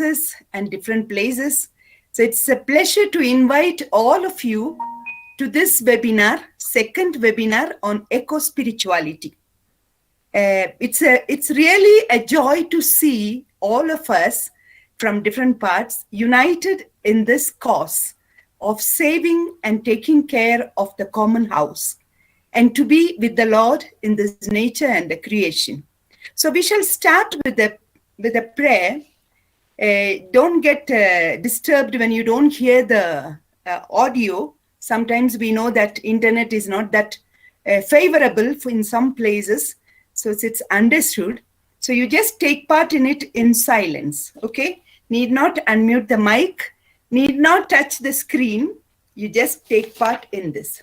houses and different places. So it's a pleasure to invite all of you to this webinar, second webinar on eco-spirituality. It's really a joy to see all of us from different parts united in this cause of saving and taking care of the common house, and to be with the Lord in this nature and the creation. So we shall start with a prayer. Don't get disturbed when you don't hear the audio. Sometimes we know that internet is not that favorable in some places, so it's understood. So you just take part in it in silence, okay? Need not unmute the mic, need not touch the screen. You just take part in this.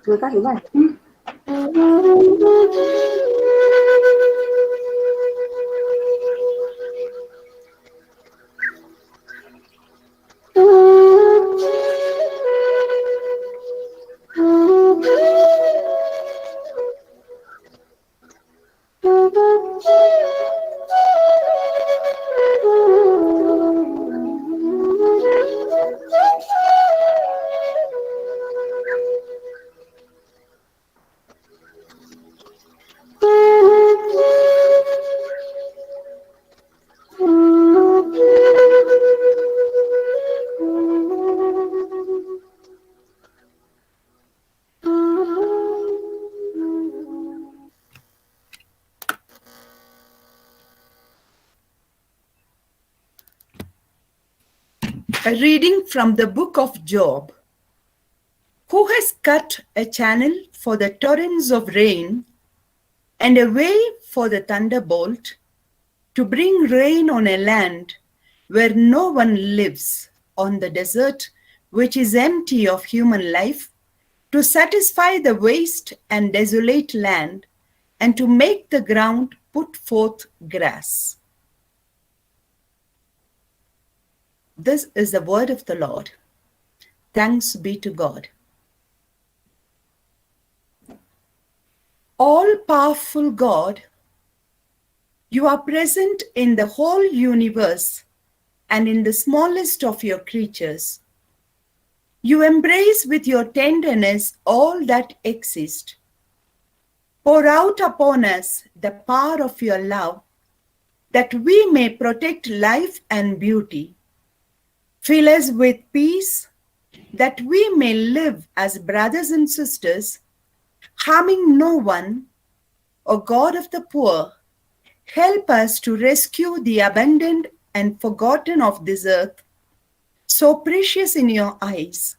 Chưa tắt đúng rồi. A reading from the book of Job. Who has cut a channel for the torrents of rain and a way for the thunderbolt to bring rain on a land where no one lives? on the desert, which is empty of human life, to satisfy the waste and desolate land, and to make the ground put forth grass. This is the word of the Lord. Thanks be to God. All-powerful God, you are present in the whole universe and in the smallest of your creatures. You embrace with your tenderness all that exist. Pour out upon us the power of your love, that we may protect life and beauty. Fill us with peace, that we may live as brothers and sisters, harming no one. O God of the poor, help us to rescue the abandoned and forgotten of this earth, so precious in your eyes.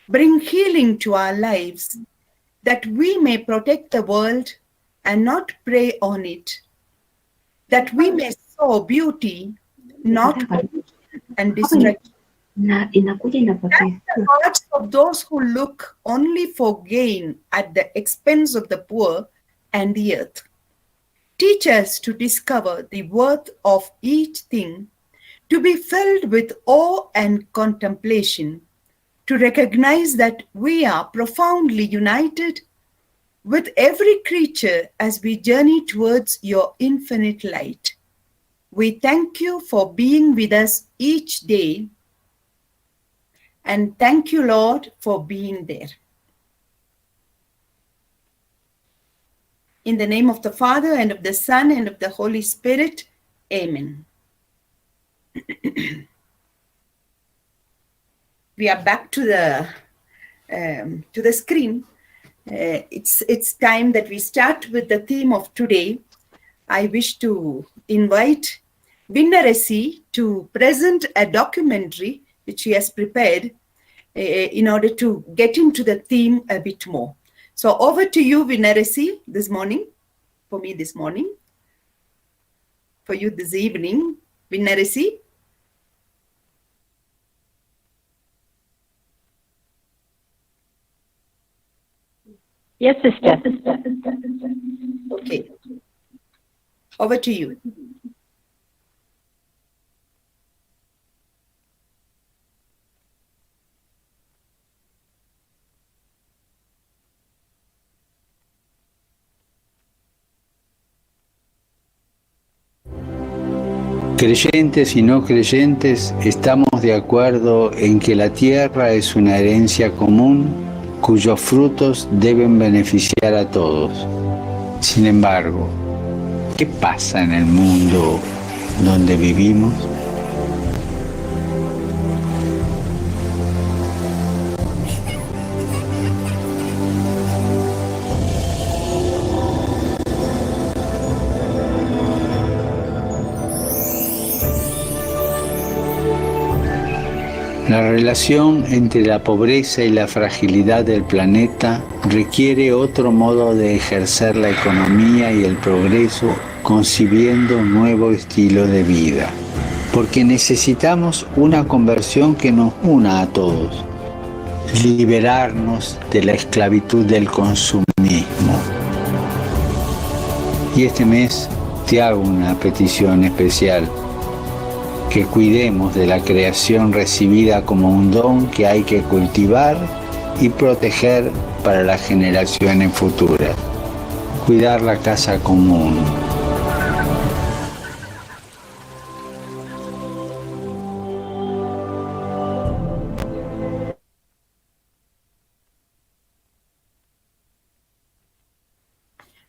Bring healing to our lives, that we may protect the world and not prey on it, that we may sow beauty, not and destruction. Inakuja The hearts of those who look only for gain at the expense of the poor and the earth. Teach us to discover the worth of each thing, to be filled with awe and contemplation, to recognize that we are profoundly united with every creature as we journey towards your infinite light. We thank you for being with us each day, and thank you, Lord, for being there. In the name of the Father, and of the Son, and of the Holy Spirit, amen. We are back to the screen. It's time that we start with the theme of today. I wish to invite Vinaresi to present a documentary which she has prepared in order to get into the theme a bit more. So over to you, Vinaresi, this morning. For me this morning. For you this evening, Vinaresi. Yes, sister. Okay. Over to you. Creyentes y no creyentes, estamos de acuerdo en que la tierra es una herencia común cuyos frutos deben beneficiar a todos. Sin embargo, ¿qué pasa en el mundo donde vivimos? La relación entre la pobreza y la fragilidad del planeta requiere otro modo de ejercer la economía y el progreso, concibiendo un nuevo estilo de vida. Porque necesitamos una conversión que nos una a todos, liberarnos de la esclavitud del consumismo. Y este mes te hago una petición especial. Que cuidemos de la creación recibida como un don que hay que cultivar y proteger para las generaciones futuras. Cuidar la casa común.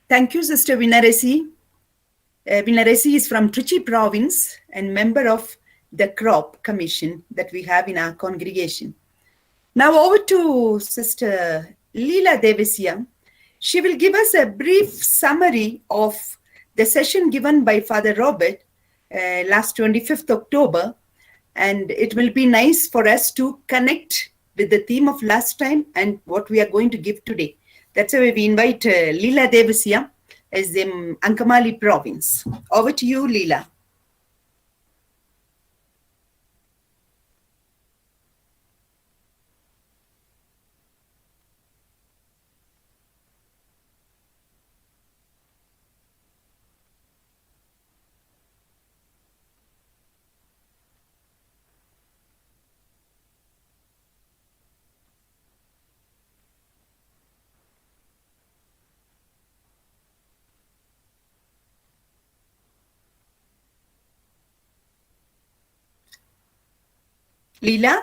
Thank you, Sister Vinaresi. Vinaresi is from Trichy province and member of the CCROP commission that we have in our congregation. Now over to Sister Leela Devasya. She will give us a brief summary of the session given by Father Robert last 25th October. And it will be nice for us to connect with the theme of last time and what we are going to give today. That's why we invite Leela Devasya as the Ankamali province. Over to you, Leela. Leela?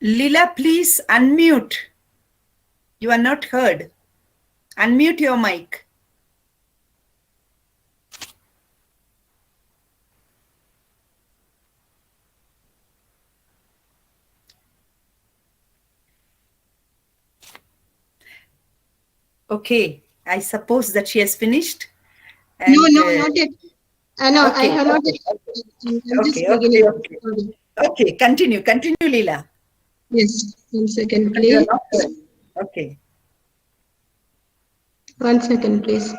Leela, please unmute. You are not heard. Unmute your mic. Okay, I suppose that she has finished. And, No, not yet. No, okay, I have not yet. I'm just beginning. Okay, continue, Leela. Yes, 1 second, But you are please. not heard. Okay. 1 second, please.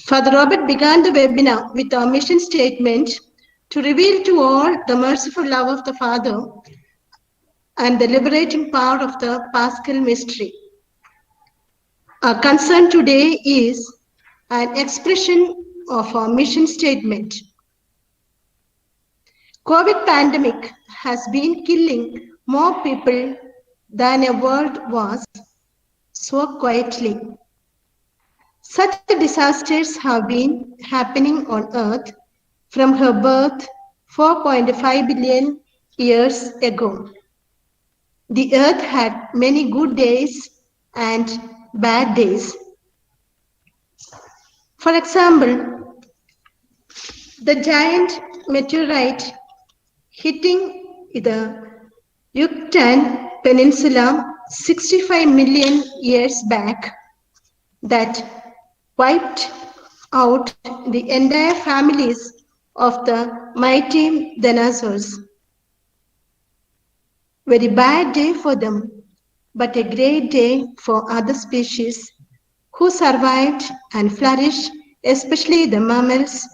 Father Robert began the webinar with a mission statement to reveal to all the merciful love of the Father and the liberating power of the Paschal mystery. Our concern today is an expression of our mission statement. COVID pandemic has been killing more people than a world was so quietly. Such disasters have been happening on Earth from her birth 4.5 billion years ago. The Earth had many good days and bad days. For example, the giant meteorite hitting the Yucatan Peninsula 65 million years back that wiped out the entire families of the mighty dinosaurs. Very bad day for them, but a great day for other species who survived and flourished, especially the mammals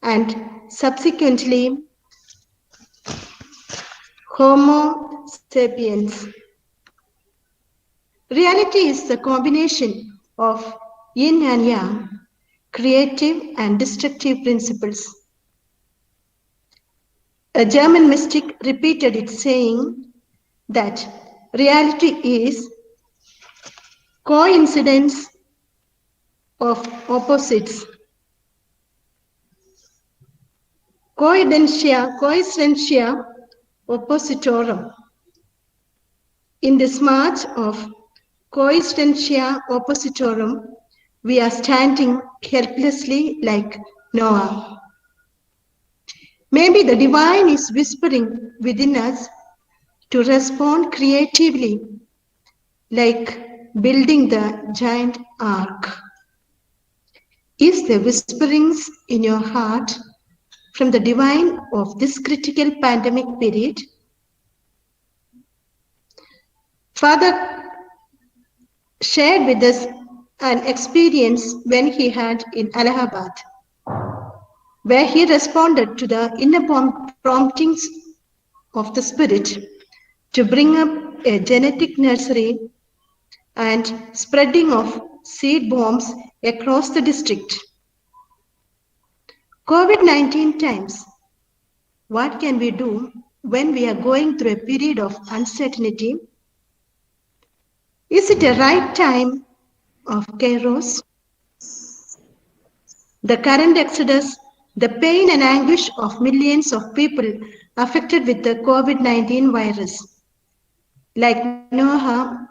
and subsequently Homo sapiens. Reality is the combination of yin and yang, creative and destructive principles. A German mystic repeated it, saying that reality is coincidence of opposites. Coincidentia oppositorum. In this march of coincidentia oppositorum, we are standing helplessly like Noah. Maybe the divine is whispering within us to respond creatively, like building the giant ark. Is there whisperings in your heart from the divine of this critical pandemic period? Father shared with us an experience when he had in Allahabad, where he responded to the inner promptings of the Spirit to bring up a genetic nursery and spreading of seed bombs across the district. COVID-19 times, what can we do when we are going through a period of uncertainty? Is it a right time of kairos? The current exodus, the pain and anguish of millions of people affected with the COVID-19 virus. Like Noah,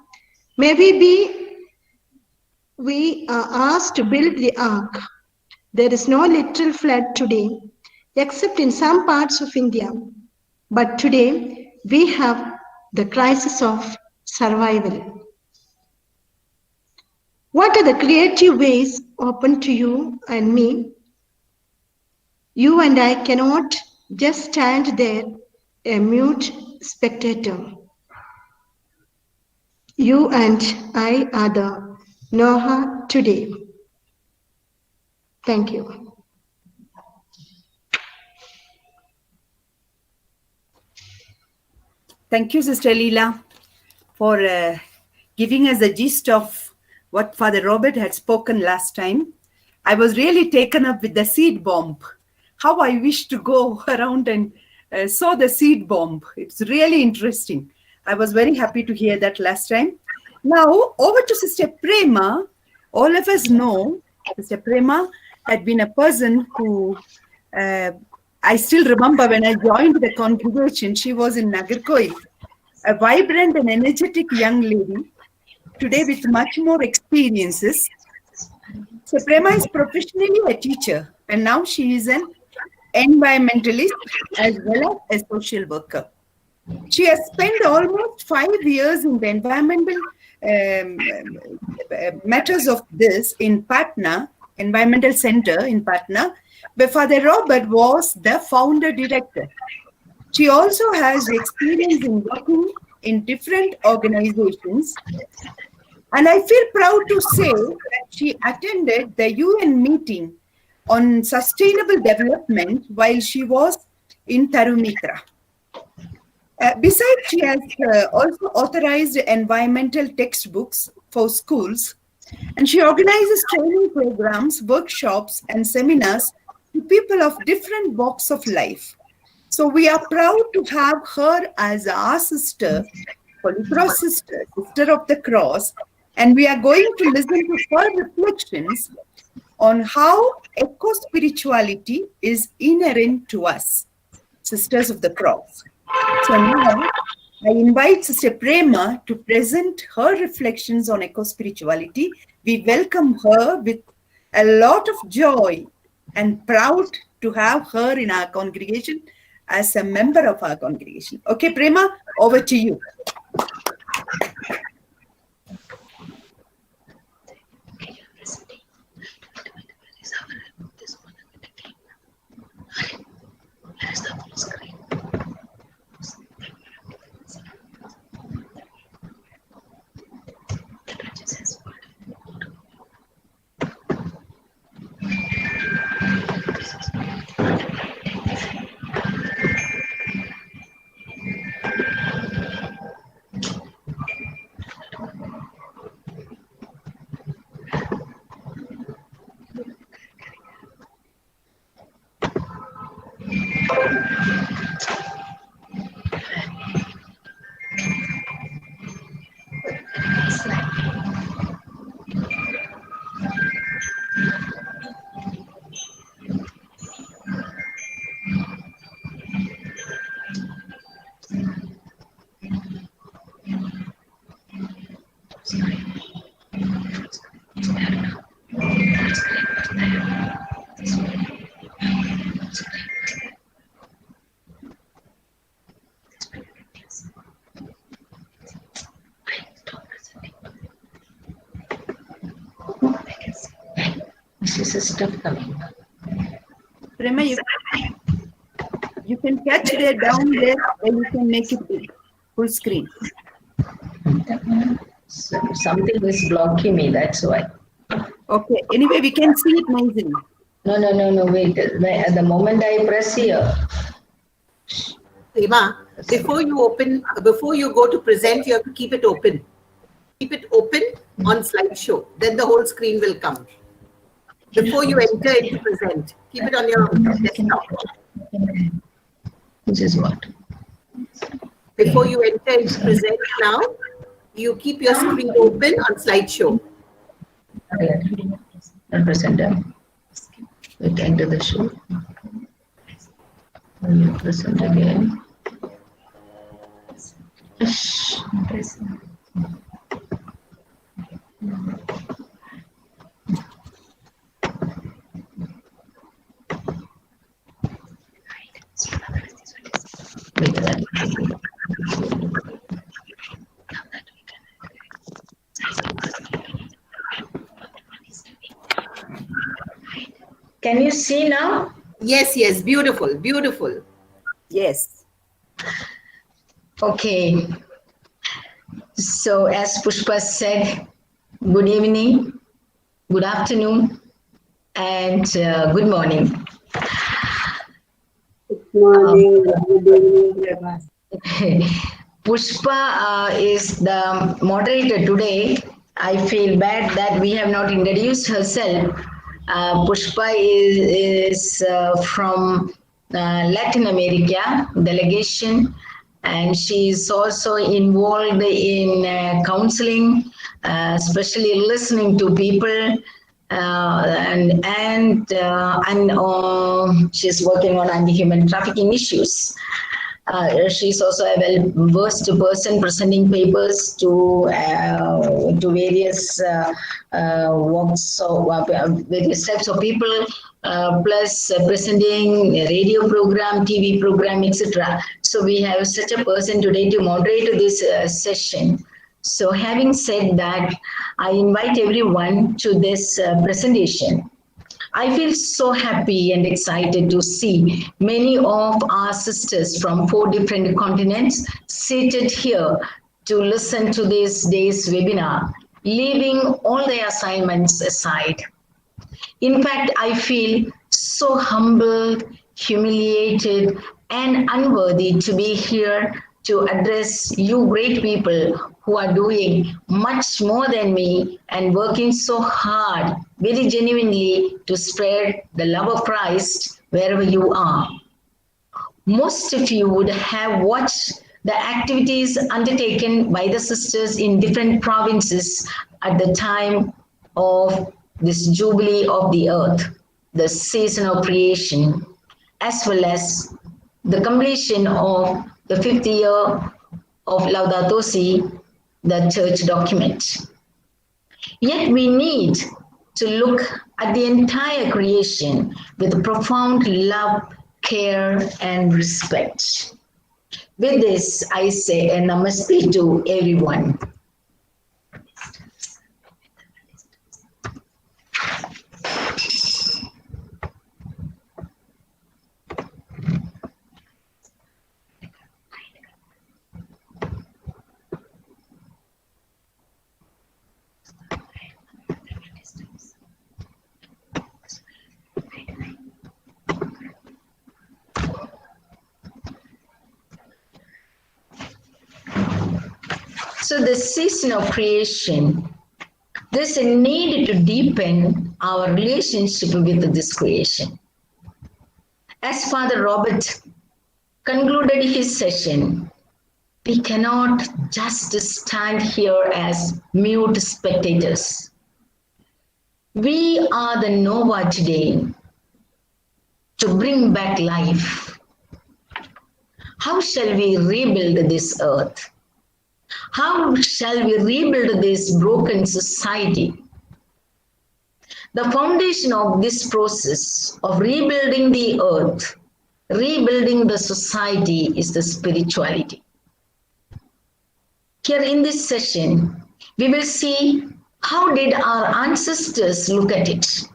maybe we are asked to build the ark. There is no literal flood today, except in some parts of India. But today, we have the crisis of survival. What are the creative ways open to you and me? You and I cannot just stand there, a mute spectator. You and I are the Noah today. Thank you. Thank you, Sister Leela, for giving us the gist of what Father Robert had spoken last time. I was really taken up with the seed bomb. How I wish to go around and sow the seed bomb. It's really interesting. I was very happy to hear that last time. Now, over to Sister Prema. All of us know Sister Prema had been a person who I still remember when I joined the congregation, she was in Nagarkoil, a vibrant and energetic young lady, today with much more experiences. So Prema is professionally a teacher, and now she is an environmentalist as well as a social worker. She has spent almost 5 years in the environmental matters of this in Patna, Environmental Center in Patna, where Father Robert was the founder director. She also has experience in working in different organizations. And I feel proud to say that she attended the UN meeting on sustainable development while she was in Tarumitra. Besides, she has also authorized environmental textbooks for schools, and she organizes training programs, workshops, and seminars to people of different walks of life. So we are proud to have her as our sister, Holy Cross sister, sister of the cross, and we are going to listen to her reflections on how eco-spirituality is inherent to us, sisters of the cross. So now I invite Sister Prema to present her reflections on eco-spirituality. We welcome her with a lot of joy and proud to have her in our congregation as a member of our congregation. Okay, Prema, over to you. Stuff coming. Prema, you can catch there down there and you can make it big, full screen. So something is blocking me, that's why. Okay, anyway, we can see it nicely. No, wait. At the moment I press here. Prema, before you go to present, you have to keep it open. Keep it open on slideshow. Then the whole screen will come. Before you enter into present, keep it on your desktop. This is what? Before you enter into present now, you keep your screen open on slideshow. And present them. Wait, enter the show. And you present again. Can you see now? Yes, beautiful, beautiful. Yes. Okay. So as Pushpa said, good evening, good afternoon, and good morning. Good morning. Good evening, Prema. Pushpa is the moderator today. I feel bad that we have not introduced herself. Pushpa is from Latin America delegation, and she is also involved in counseling, especially listening to people. And she's working on anti-human trafficking issues. She's also a well-versed person presenting papers to various walks of various types of people, plus presenting a radio program, TV program, etc. So we have such a person today to moderate this session. So having said that, I invite everyone to this presentation. I feel so happy and excited to see many of our sisters from 4 different continents seated here to listen to this day's webinar, leaving all their assignments aside. In fact, I feel so humbled, humiliated, and unworthy to be here to address you great people who are doing much more than me and working so hard, very genuinely, to spread the love of Christ wherever you are. Most of you would have watched the activities undertaken by the sisters in different provinces at the time of this Jubilee of the Earth, the season of creation, as well as the completion of the 5th year of Laudato Si, the church document. Yet we need to look at the entire creation with profound love, care, and respect. With this, I say a namaste to everyone. So the season of creation, there's a need to deepen our relationship with this creation. As Father Robert concluded his session, we cannot just stand here as mute spectators. We are the Nova today to bring back life. How shall we rebuild this earth? How shall we rebuild this broken society? The foundation of this process of rebuilding the earth, rebuilding the society, is the spirituality. Here in this session, we will see how did our ancestors look at it?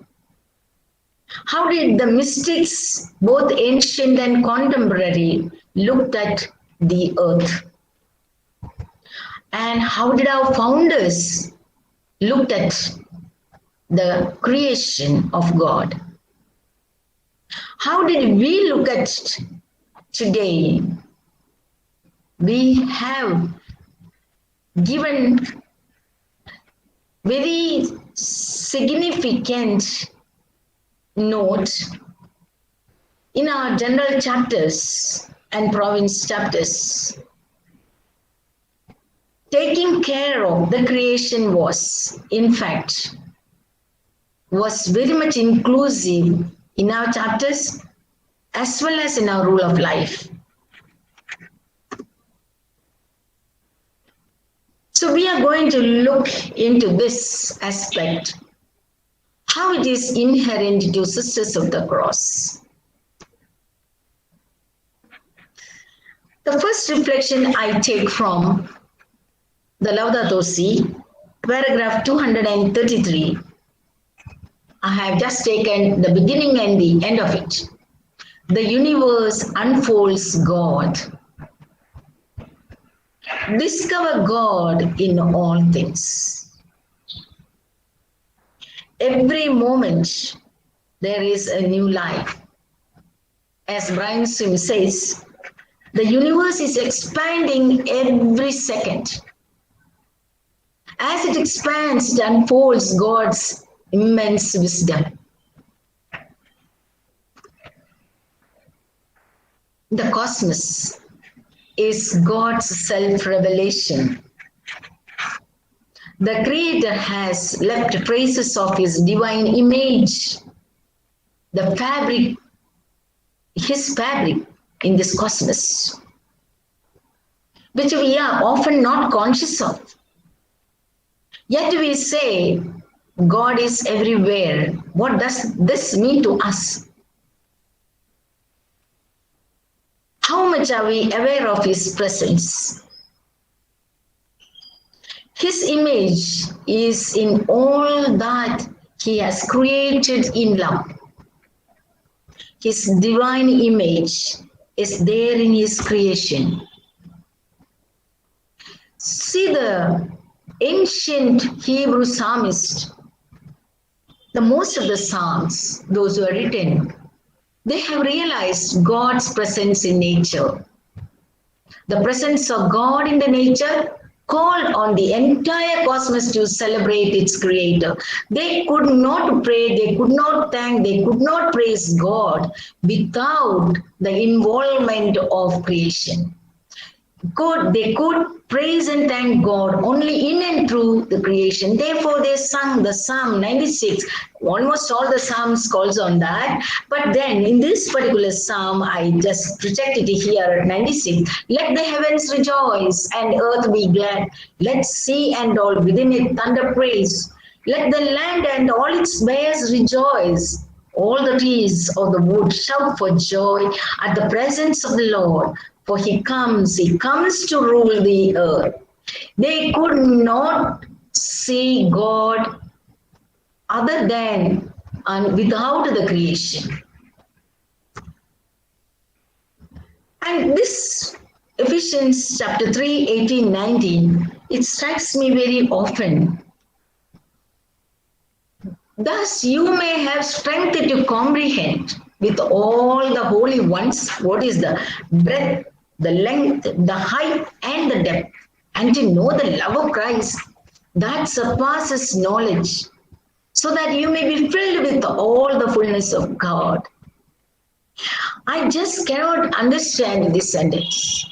How did the mystics, both ancient and contemporary, looked at the earth? And how did our founders look at the creation of God? How did we look at today? We have given very significant note in our general chapters and province chapters. Taking care of the creation was, in fact, was very much inclusive in our chapters as well as in our rule of life. So we are going to look into this aspect, how it is inherent to Sisters of the Cross. The first reflection I take from the Laudato Si, paragraph 233. I have just taken the beginning and the end of it. The universe unfolds God. Discover God in all things. Every moment there is a new life. As Brian Sim says, the universe is expanding every second. As it expands, it unfolds God's immense wisdom. The cosmos is God's self-revelation. The Creator has left traces of His divine image, the fabric, His fabric in this cosmos, which we are often not conscious of. Yet we say, God is everywhere. What does this mean to us? How much are we aware of His presence? His image is in all that He has created in love. His divine image is there in His creation. See the ancient Hebrew psalmist, the most of the psalms, those who are written, they have realized God's presence in nature. The presence of God in the nature called on the entire cosmos to celebrate its creator. They could not pray, they could not thank, they could not praise God without the involvement of creation. They could praise and thank God only in and through the creation. Therefore, they sung the Psalm 96. Almost all the Psalms calls on that. But then in this particular Psalm, I just projected it here, 96. Let the heavens rejoice and earth be glad. Let sea and all within it thunder praise. Let the land and all its bears rejoice. All the trees of the wood shout for joy at the presence of the Lord. For He comes to rule the earth. They could not see God other than and without the creation. And this Ephesians chapter 3, 18, 19, it strikes me very often. Thus you may have strength to comprehend with all the holy ones what is the breadth, the length, the height, and the depth, and to know the love of Christ that surpasses knowledge, so that you may be filled with all the fullness of God. I just cannot understand this sentence.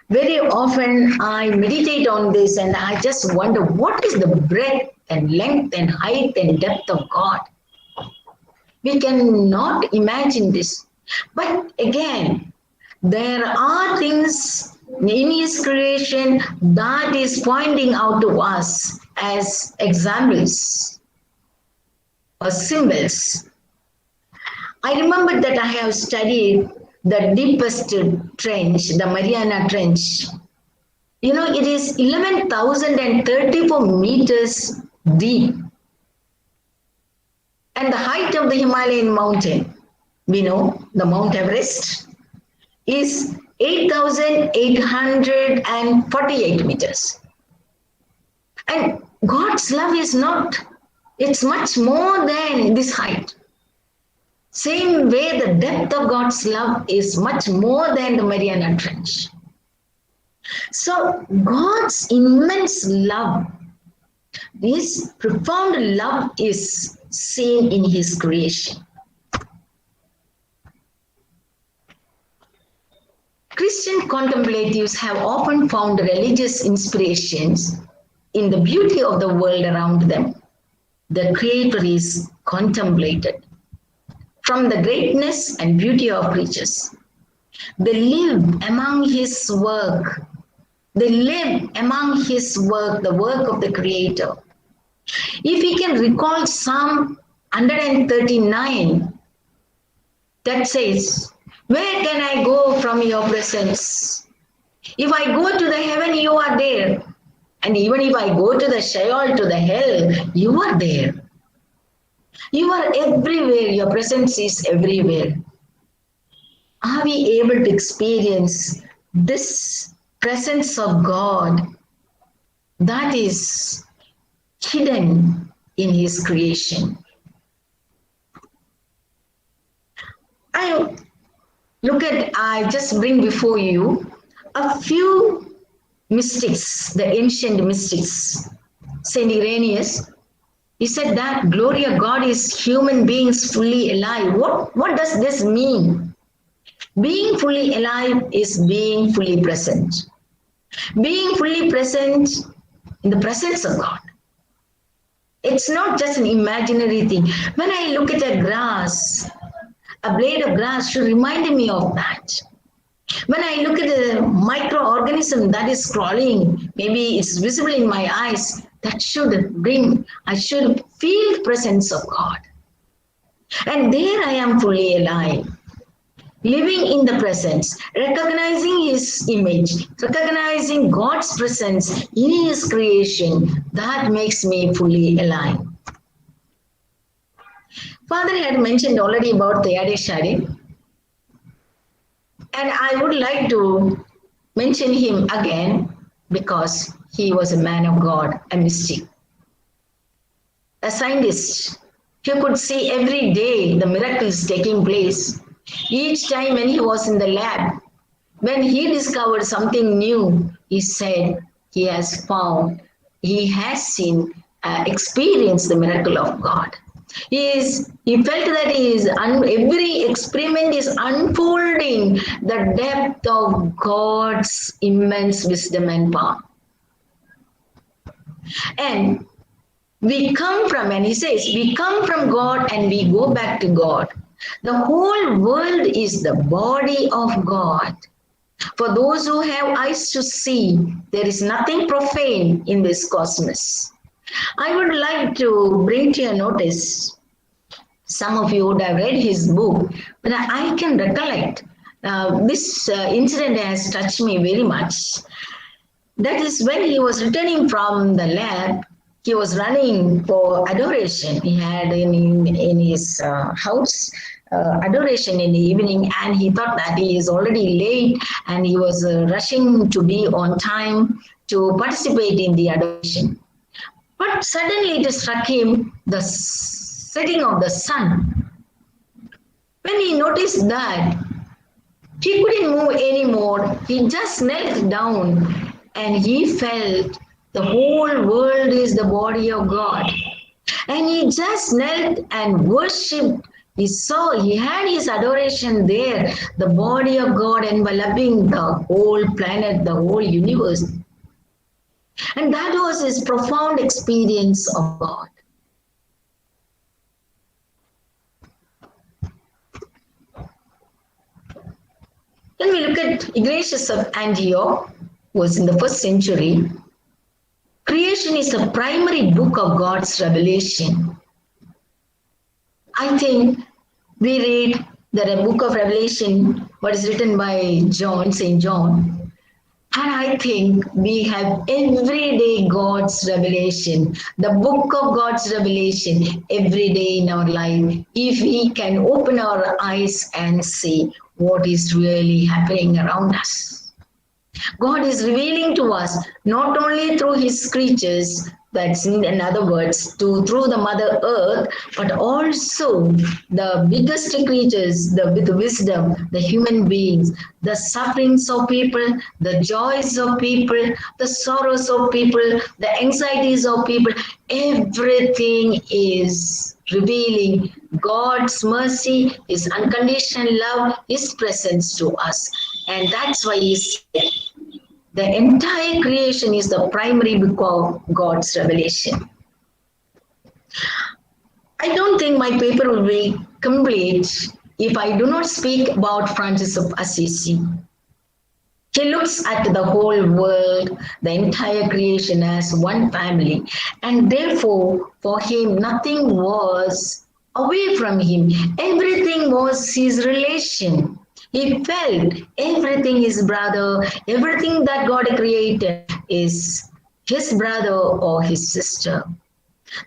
Very often I meditate on this and I just wonder what is the breadth and length and height and depth of God. We cannot imagine this. But again, there are things in His creation that is pointing out to us as examples or symbols. I remember that I have studied the deepest trench, the Mariana Trench. You know, it is 11,034 meters deep. And the height of the Himalayan mountain, we know, the Mount Everest, is 8,848 meters. And God's love is not, it's much more than this height. Same way, the depth of God's love is much more than the Mariana Trench. So God's immense love, this profound love is seen in His creation. Christian contemplatives have often found religious inspirations in the beauty of the world around them. The Creator is contemplated from the greatness and beauty of creatures. They live among His work. They live among His work, the work of the Creator. If we can recall Psalm 139, that says, where can I go from your presence? If I go to the heaven, you are there. And even if I go to the Sheol, to the hell, you are there. You are everywhere. Your presence is everywhere. Are we able to experience this presence of God that is hidden in His creation? look at, I just bring before you a few mystics, the ancient mystics. Saint Irenaeus, he said that glory of God is human beings fully alive. What does this mean? Being fully alive is being fully present. Being fully present in the presence of God. It's not just an imaginary thing. When I look at a grass, a blade of grass should remind me of that. When I look at a microorganism that is crawling, maybe it's visible in my eyes, that should bring, I should feel the presence of God. And there I am fully alive, living in the presence, recognizing His image, recognizing God's presence in His creation. That makes me fully alive. Father had mentioned already about Teilhard de Chardin, and I would like to mention him again because he was a man of God, a mystic, a scientist. He could see every day the miracles taking place. Each time when he was in the lab, when he discovered something new, he said he has found, he has seen, experienced the miracle of God. He felt that every experiment is unfolding the depth of God's immense wisdom and power. And we come from, and he says, we come from God and we go back to God. The whole world is the body of God. For those who have eyes to see, there is nothing profane in this cosmos. I would like to bring to your notice, some of you would have read his book, but I can recollect this incident has touched me very much. That is when he was returning from the lab, he was running for adoration. He had in his house adoration in the evening, and he thought that he is already late and he was rushing to be on time to participate in the adoration. But suddenly it struck him the setting of the sun. When he noticed that, he couldn't move anymore. He just knelt down and he felt the whole world is the body of God. And he just knelt and worshipped. He saw, he had his adoration there, the body of God enveloping the whole planet, the whole universe. And that was his profound experience of God. When we look at Ignatius of Antioch, who was in the 1st century, creation is the primary book of God's revelation. I think we read the book of Revelation, what is written by John, St. John, and I think we have every day God's revelation, the book of God's revelation every day in our life, if we can open our eyes and see what is really happening around us. God is revealing to us not only through His creatures, that's in other words, through the Mother Earth, but also the biggest creatures, with wisdom, the human beings, the sufferings of people, the joys of people, the sorrows of people, the anxieties of people. Everything is revealing God's mercy, His unconditional love, His presence to us. And that's why He said, the entire creation is the primary book of God's revelation. I don't think my paper will be complete if I do not speak about Francis of Assisi. He looks at the whole world, the entire creation as one family, and therefore for him nothing was away from him. Everything was his relation. He felt everything his brother, everything that God created is his brother or his sister.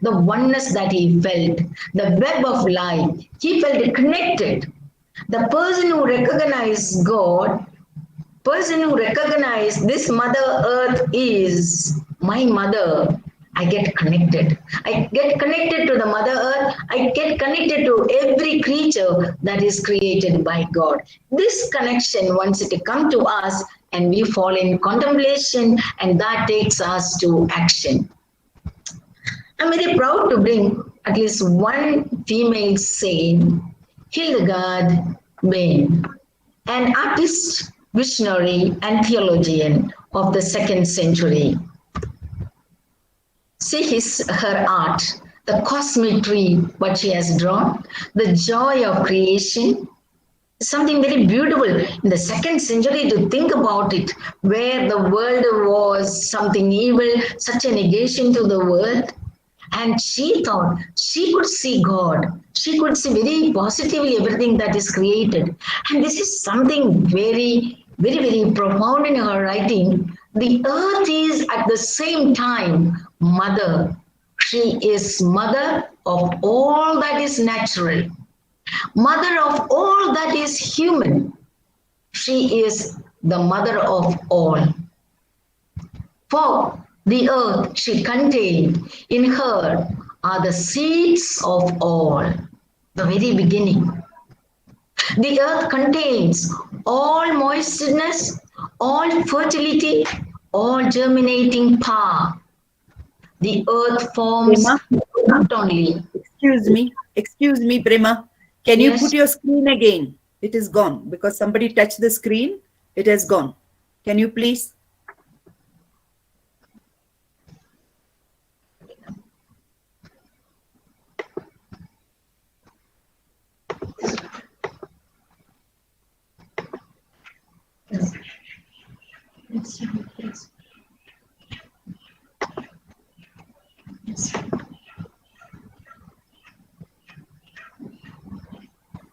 The oneness that he felt, the web of life, he felt connected. The person who recognized God, person who recognized this Mother Earth is my mother, I get connected. I get connected to the Mother Earth. I get connected to every creature that is created by God. This connection, once it comes to us, and we fall in contemplation, and that takes us to action. I'm very proud to bring at least one female saint, Hildegard Bain, an artist, visionary, and theologian of the 2nd century. See her art, the cosmic tree, what she has drawn, the joy of creation, something very beautiful. In the 2nd century, to think about it, where the world was something evil, such a negation to the world, and she thought she could see God. She could see very positively everything that is created. And this is something very, very, very profound in her writing. The earth is at the same time mother. She is mother of all that is natural, mother of all that is human. She is the mother of all. For the earth she contained in her are the seeds of all, the very beginning. The earth contains all moistness, all fertility, all germinating power. The earth forms Prema? not only. Excuse me, Prema. Can you Yes. put your screen again? It is gone because somebody touched the screen. It has gone. Can you please?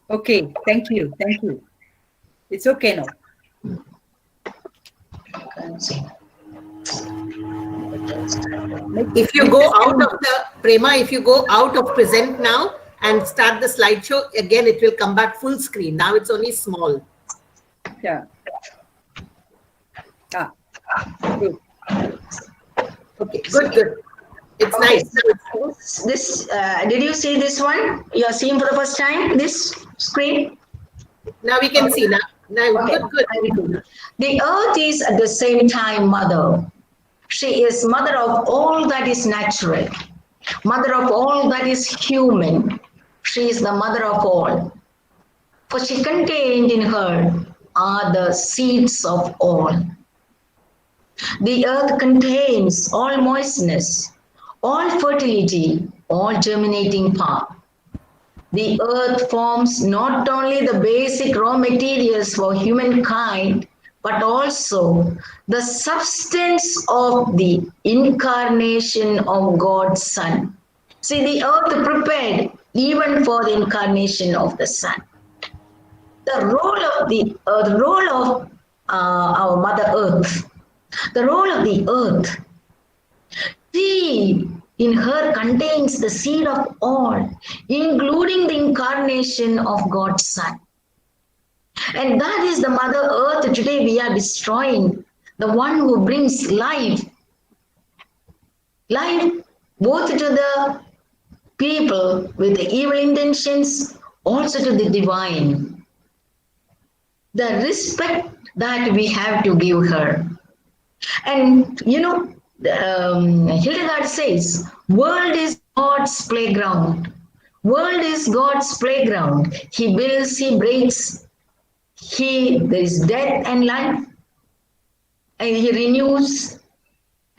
Okay, thank you. Thank you. It's okay now. If you go out of the Prema, if you go out of present now and start the slideshow, again it will come back full screen. Now it's only small. Yeah. Good. Okay, good. It's nice. This did you see this one? You are seeing for the first time this screen? Now we can see now. Okay. Good. Very good. The earth is at the same time mother. She is mother of all that is natural, mother of all that is human. She is the mother of all. For she contained in her are the seeds of all. The earth contains all moistness, all fertility, all germinating power. The earth forms not only the basic raw materials for humankind, but also the substance of the incarnation of God's Son. See, the earth prepared even for the incarnation of the Son. The role of our Mother Earth, the role of the earth, she in her contains the seed of all, including the incarnation of God's Son. And that is the Mother Earth today we are destroying, the one who brings life. Life both to the people with the evil intentions, also to the divine. The respect that we have to give her. And you know, Hildegard says, world is God's playground. World is God's playground. He builds, he breaks, there is death and life, and he renews.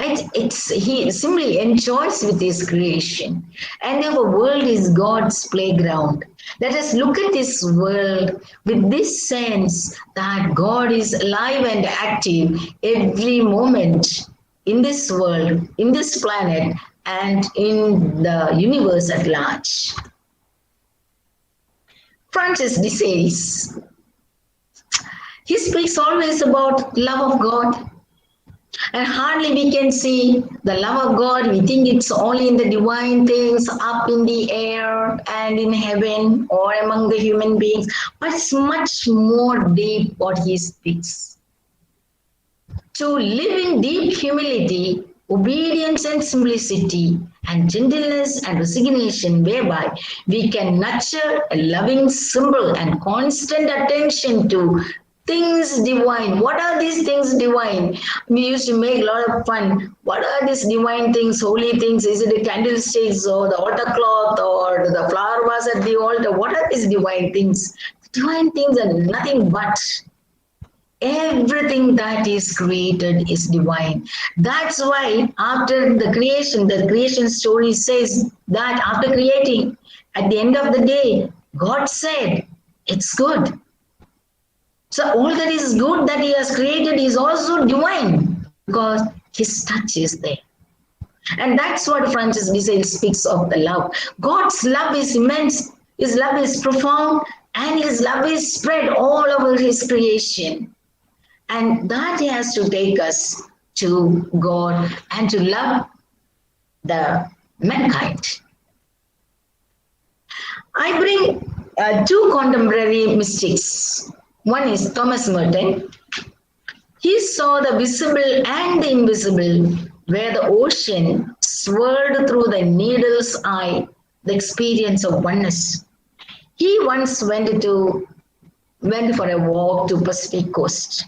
He simply enjoys with his creation. And our world is God's playground. Let us look at this world with this sense that God is alive and active every moment in this world, in this planet, and in the universe at large. Francis de Sales, he speaks always about love of God. And hardly we can see the love of God. We think it's only in the divine things up in the air and in heaven or among the human beings. But it's much more deep what he speaks. To live in deep humility obedience and simplicity, and gentleness and resignation, whereby we can nurture a loving symbol and constant attention to things divine. What are these things divine? We used to make a lot of fun. What are these divine things, holy things? Is it the candlesticks or the altar cloth or the flower vase at the altar? What are these divine things? Divine things are nothing but everything that is created is divine. That's why after the creation story says that after creating, at the end of the day, God said, it's good. So all that is good that he has created is also divine because his touch is there. And that's what Francis de Sales speaks of the love. God's love is immense, his love is profound, and his love is spread all over his creation. And that has to take us to God and to love the mankind. I bring two contemporary mystics. One is Thomas Merton. He saw the visible and the invisible, where the ocean swirled through the needle's eye, the experience of oneness. He once went for a walk to Pacific coast.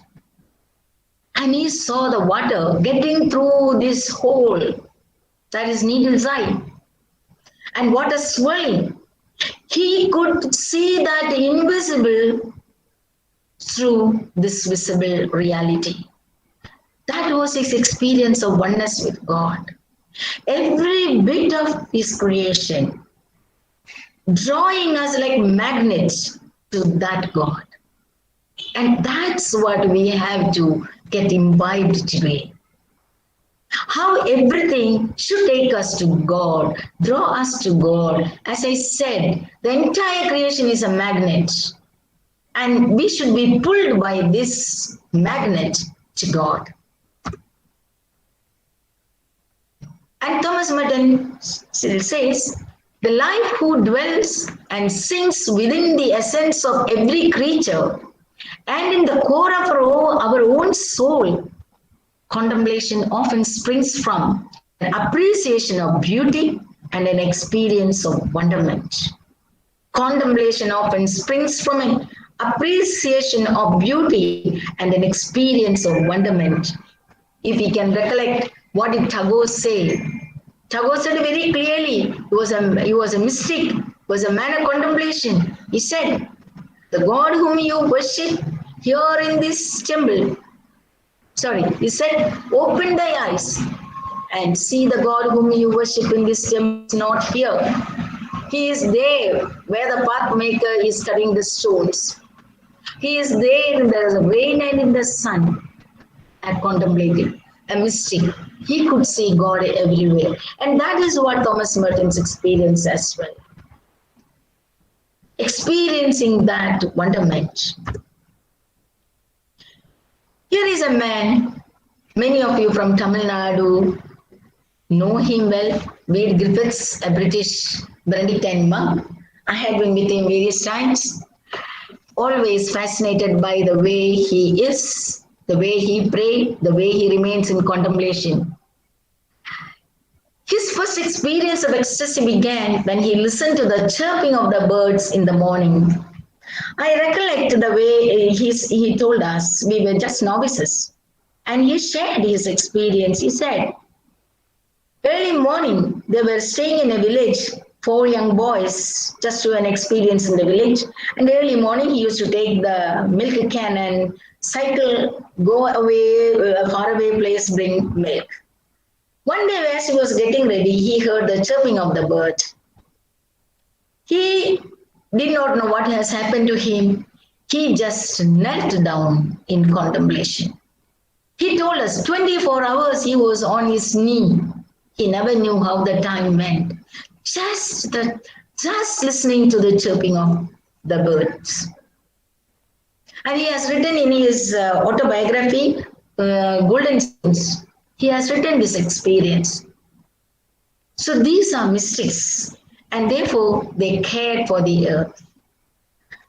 And he saw the water getting through this hole, that is needle's eye, and water swirling. He could see that invisible through this visible reality. That was his experience of oneness with God. Every bit of his creation drawing us like magnets to that God. And that's what we have to get imbibed today. How everything should take us to God, draw us to God. As I said, the entire creation is a magnet. And we should be pulled by this magnet to God. And Thomas Merton still says, the life who dwells and sinks within the essence of every creature and in the core of our own soul, contemplation often springs from an appreciation of beauty and an experience of wonderment. Contemplation often springs from an appreciation of beauty and an experience of wonderment. If we can recollect, what did Tagore say? Tagore said very clearly, he was a mystic, was a man of contemplation. He said, the God whom you worship here in this temple, he said, open thy eyes and see the God whom you worship in this temple is not here. He is there where the path maker is cutting the stones. He is there in the rain and in the sun and contemplating, a mystic. He could see God everywhere. And that is what Thomas Merton's experienced as well. Experiencing that wonderment. Here is a man, many of you from Tamil Nadu know him well, Wade Griffiths, a British Benedictine monk. I had been with him various times, always fascinated by the way he is, the way he prayed, the way he remains in contemplation. His first experience of ecstasy began when he listened to the chirping of the birds in the morning. I recollect the way he told us we were just novices, and he shared his experience. He said, early morning, they were staying in a village, 4 young boys, just to an experience in the village. And early morning, he used to take the milk can and cycle, go away, a faraway place, bring milk. One day, as he was getting ready, he heard the chirping of the bird. He did not know what has happened to him. He just knelt down in contemplation. He told us 24 hours he was on his knee. He never knew how the time went. Just listening to the chirping of the birds. And he has written in his autobiography, Golden Stones, he has written this experience. So these are mystics, and therefore they care for the earth.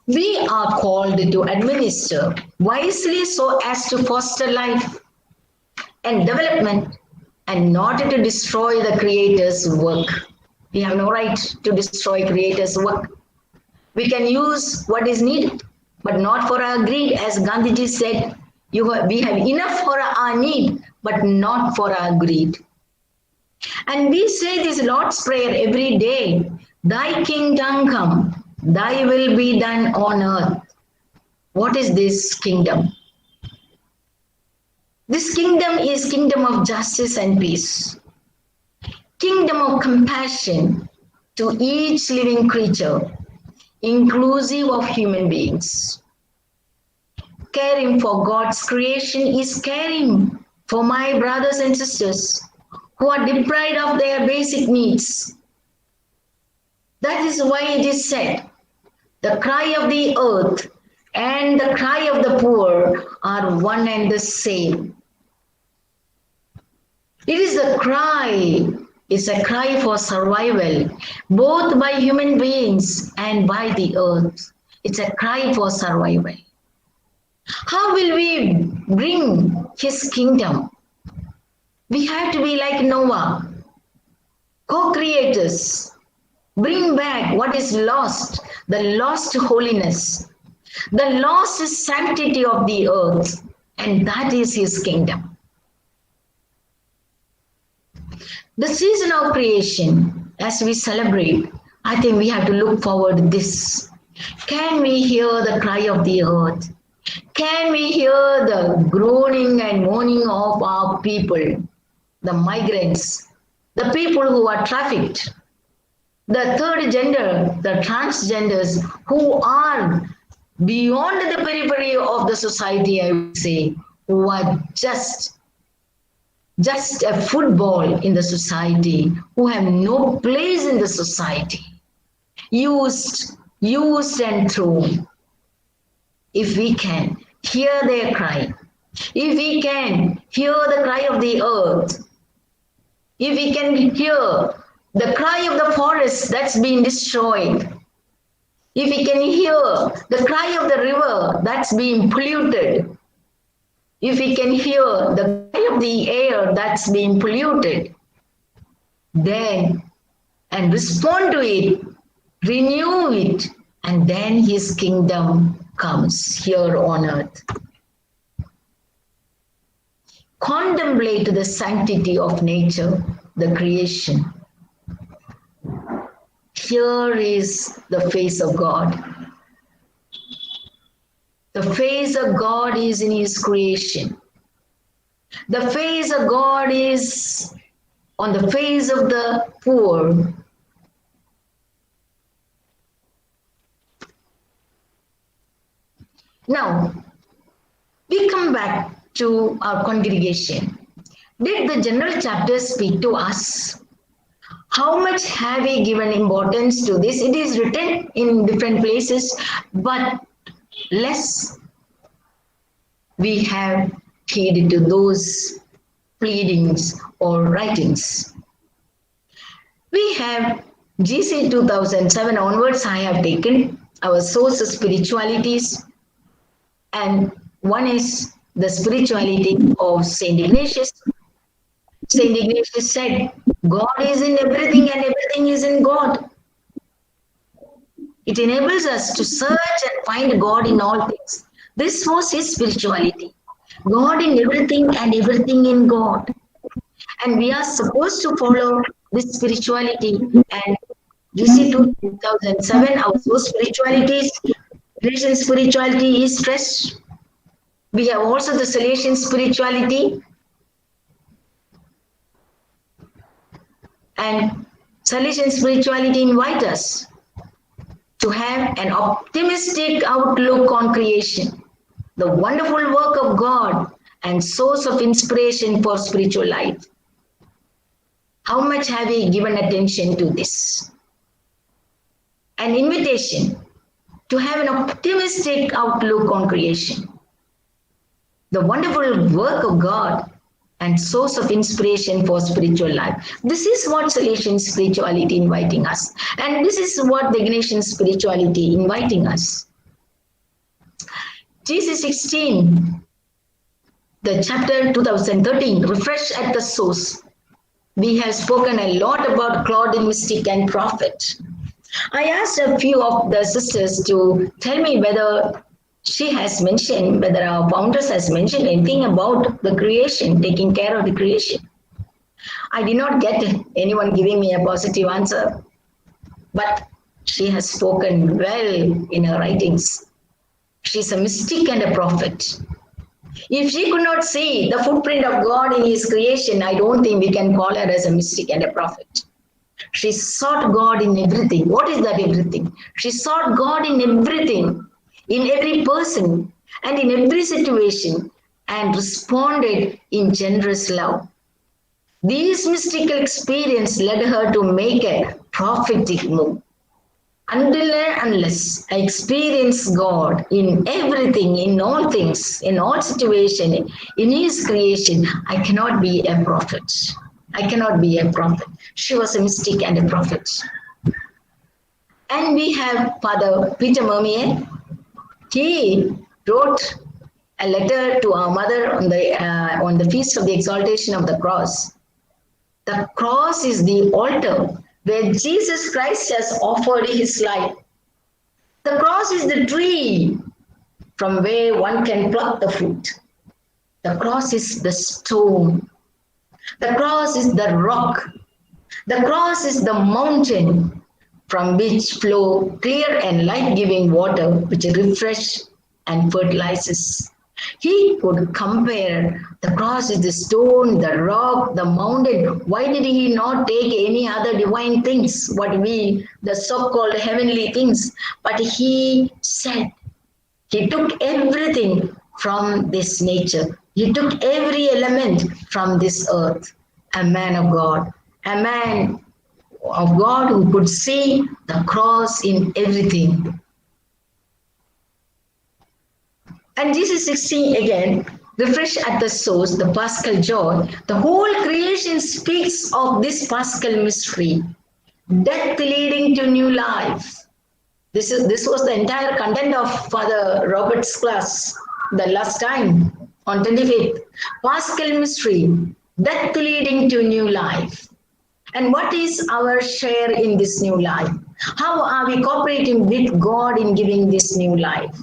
We are called to administer wisely so as to foster life and development and not to destroy the Creator's work. We have no right to destroy Creator's work. We can use what is needed, but not for our greed. As Gandhiji said, we have enough for our need, but not for our greed. And we say this Lord's Prayer every day. Thy kingdom come, thy will be done on earth. What is this kingdom? This kingdom is kingdom of justice and peace. Kingdom of compassion to each living creature, inclusive of human beings. Caring for God's creation is caring for my brothers and sisters who are deprived of their basic needs. That is why it is said, the cry of the earth and the cry of the poor are one and the same. It is a cry, it's a cry for survival, both by human beings and by the earth. It's a cry for survival. How will we bring his kingdom? We have to be like Noah, co-creators. Bring back what is lost, the lost holiness, the lost sanctity of the earth, and that is his kingdom. The season of creation, as we celebrate, I think we have to look forward to this. Can we hear the cry of the earth? Can we hear the groaning and moaning of our people, the migrants, the people who are trafficked, the third gender, the transgenders who are beyond the periphery of the society, I would say, who are just a football in the society, who have no place in the society, used and thrown. If we can hear their cry, if we can hear the cry of the earth, if we can hear the cry of the forest that's been destroyed, if we can hear the cry of the river that's being polluted, if we can hear the cry of the air that's being polluted, then and respond to it, renew it, and then his kingdom comes here on earth. Contemplate the sanctity of nature, the creation. Here is the face of God. The face of God is in his creation. The face of God is on the face of the poor. Now, we come back to our congregation. Did the general chapter speak to us? How much have we given importance to this? It is written in different places, but less we have heeded to those pleadings or writings. We have GC 2007 onwards, I have taken our source of spiritualities, and one is the spirituality of Saint Ignatius. Saint Ignatius said, God is in everything and everything is in God. It enables us to search and find God in all things. This was his spirituality. God in everything and everything in God. And we are supposed to follow this spirituality. And GC 2007, our source spiritualities, Christian spirituality is stressed. We have also the Salesian spirituality. And Salesian spirituality invites us to have an optimistic outlook on creation, the wonderful work of God and source of inspiration for spiritual life. How much have we given attention to this? An invitation to have an optimistic outlook on creation, the wonderful work of God and source of inspiration for spiritual life. This is what Salesian spirituality inviting us. And this is what the Ignatian spirituality inviting us. GC 16, the chapter 2013, refresh at the source. We have spoken a lot about Claude mystic and prophet. I asked a few of the sisters to tell me whether whether our founders has mentioned anything about the creation, taking care of the creation. I did not get anyone giving me a positive answer, but she has spoken well in her writings. She's a mystic and a prophet. If she could not see the footprint of God in his creation, I don't think we can call her as a mystic and a prophet. She sought God in everything. What is that everything? She sought God in everything, in every person, and in every situation, and responded in generous love. These mystical experience led her to make a prophetic move. Until and unless I experience God in everything, in all things, in all situations, in His creation, I cannot be a prophet. I cannot be a prophet. She was a mystic and a prophet. And we have Father Peter Mermier. He wrote a letter to our mother on the feast of the exaltation of the cross. The cross is the altar where Jesus Christ has offered his life. The cross is the tree from where one can pluck the fruit. The cross is the stone. The cross is the rock. The cross is the mountain from which flow clear and life-giving water which refreshes and fertilizes. He could compare the cross is the stone, the rock, the mountain. Why did he not take any other divine things, the so-called heavenly things? But he said, he took everything from this nature. He took every element from this earth. A man of God, a man of God who could see the cross in everything. And Jesus 16 again, refresh at the source, the Paschal joy. The whole creation speaks of this Paschal mystery, death leading to new life. This was the entire content of Father Robert's class the last time on 25th. Paschal mystery, death leading to new life. And what is our share in this new life? How are we cooperating with God in giving this new life?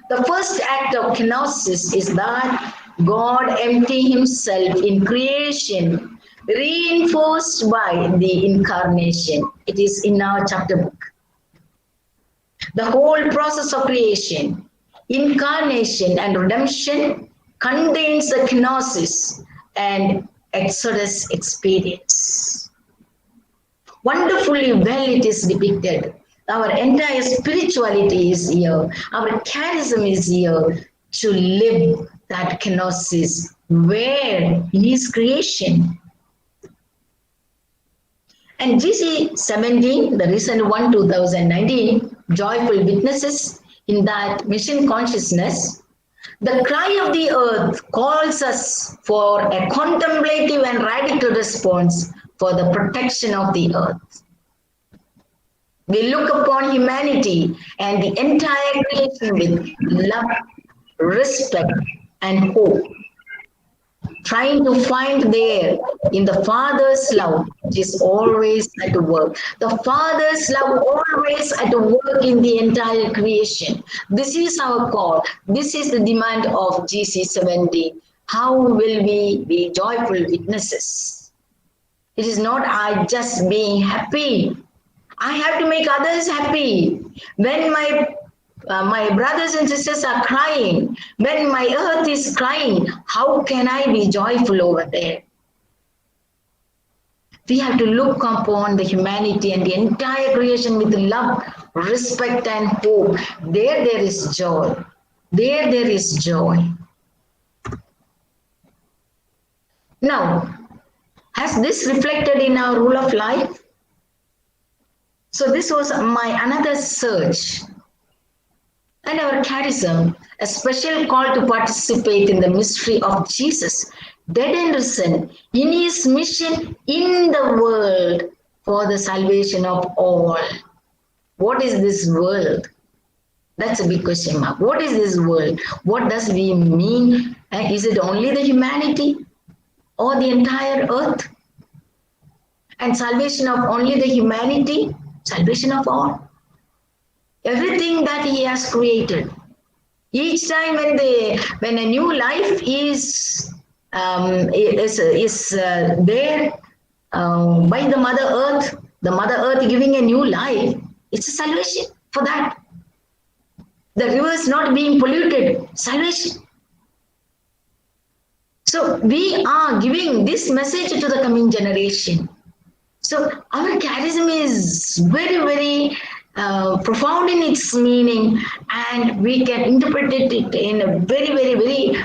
The first act of kenosis is that God emptied himself in creation, reinforced by the incarnation. It is in our chapter book. The whole process of creation, incarnation and redemption contains the kenosis and Exodus experience. Wonderfully well it is depicted. Our entire spirituality is here. Our charism is here to live that kenosis where in his creation. And GC 17, the recent one, 2019, joyful witnesses in that mission consciousness. The cry of the earth calls us for a contemplative and radical response for the protection of the earth. We look upon humanity and the entire creation with love, respect, and hope, trying to find there in the Father's love, which is always at work. The Father's love always at work in the entire creation. This is our call. This is the demand of GC 70. How will we be joyful witnesses? It is not I just being happy. I have to make others happy. When my brothers and sisters are crying, when my earth is crying, how can I be joyful over there? We have to look upon the humanity and the entire creation with love, respect, and hope. There is joy. There is joy. Now, has this reflected in our rule of life? So this was my another search. And our charism, a special call to participate in the mystery of Jesus, dead and risen, in his mission in the world for the salvation of all. What is this world? That's a big question mark. What is this world? What does we mean? Is it only the humanity or the entire earth? And salvation of only the humanity, salvation of all. Everything that he has created. Each time when a new life is there by the Mother Earth giving a new life, it's a salvation for that. The rivers not being polluted, salvation. So we are giving this message to the coming generation. So our charism is very, very profound in its meaning, and we can interpret it in a very, very, very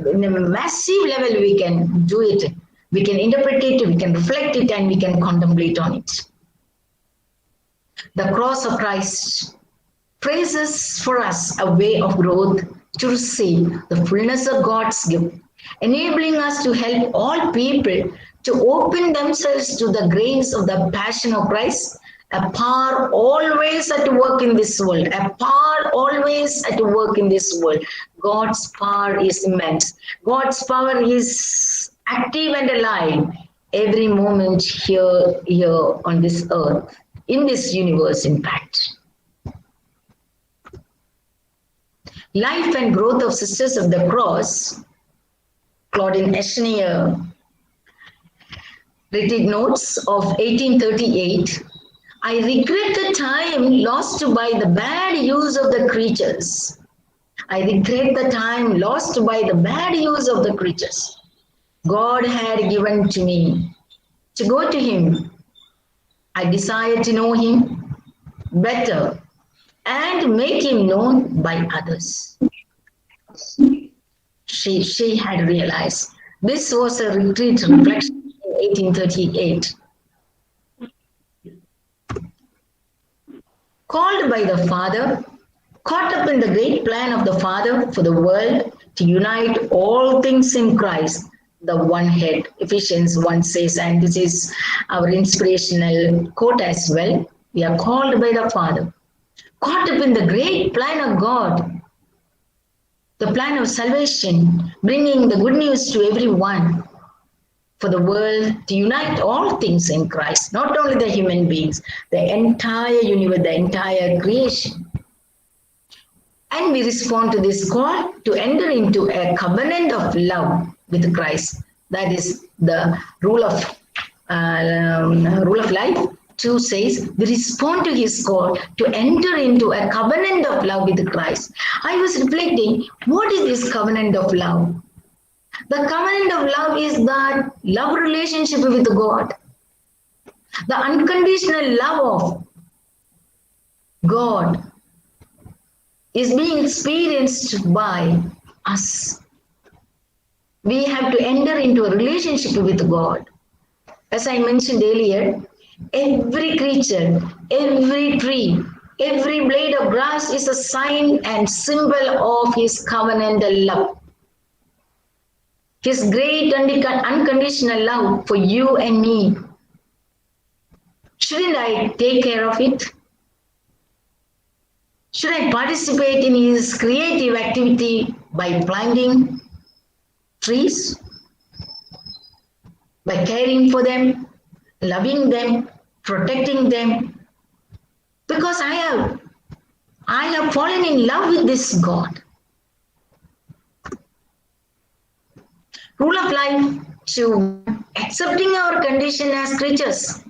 in a massive level. We can do it. We can interpret it. We can reflect it, and we can contemplate on it. The cross of Christ traces for us a way of growth to receive the fullness of God's gift, enabling us to help all people to open themselves to the grace of the passion of Christ, a power always at work in this world, a power always at work in this world. God's power is immense. God's power is active and alive every moment here on this earth, in this universe, in fact. Life and growth of Sisters of the Cross, Claudine Eschenier, Retreat Notes of 1838. I regret the time lost by the bad use of the creatures. I regret the time lost by the bad use of the creatures God had given to me. To go to Him, I desire to know Him better and make Him known by others. She had realized this was a retreat reflection in 1838. Called by the Father, caught up in the great plan of the Father for the world to unite all things in Christ, the one head. Ephesians 1 says, and this is our inspirational quote as well. We are called by the Father, caught up in the great plan of God, the plan of salvation, bringing the good news to everyone, for the world to unite all things in Christ, not only the human beings, the entire universe, the entire creation. And we respond to this call to enter into a covenant of love with Christ. That is the rule of life. 2 says, we respond to his call to enter into a covenant of love with Christ. I was reflecting, what is this covenant of love? The covenant of love is that love relationship with God. The unconditional love of God is being experienced by us. We have to enter into a relationship with God. As I mentioned earlier, every creature, every tree, every blade of grass is a sign and symbol of his covenantal love. His great unconditional love for you and me. Shouldn't I take care of it? Should I participate in his creative activity by planting trees? By caring for them, loving them, protecting them? Because I have fallen in love with this God. Rule of life 2, accepting our condition as creatures,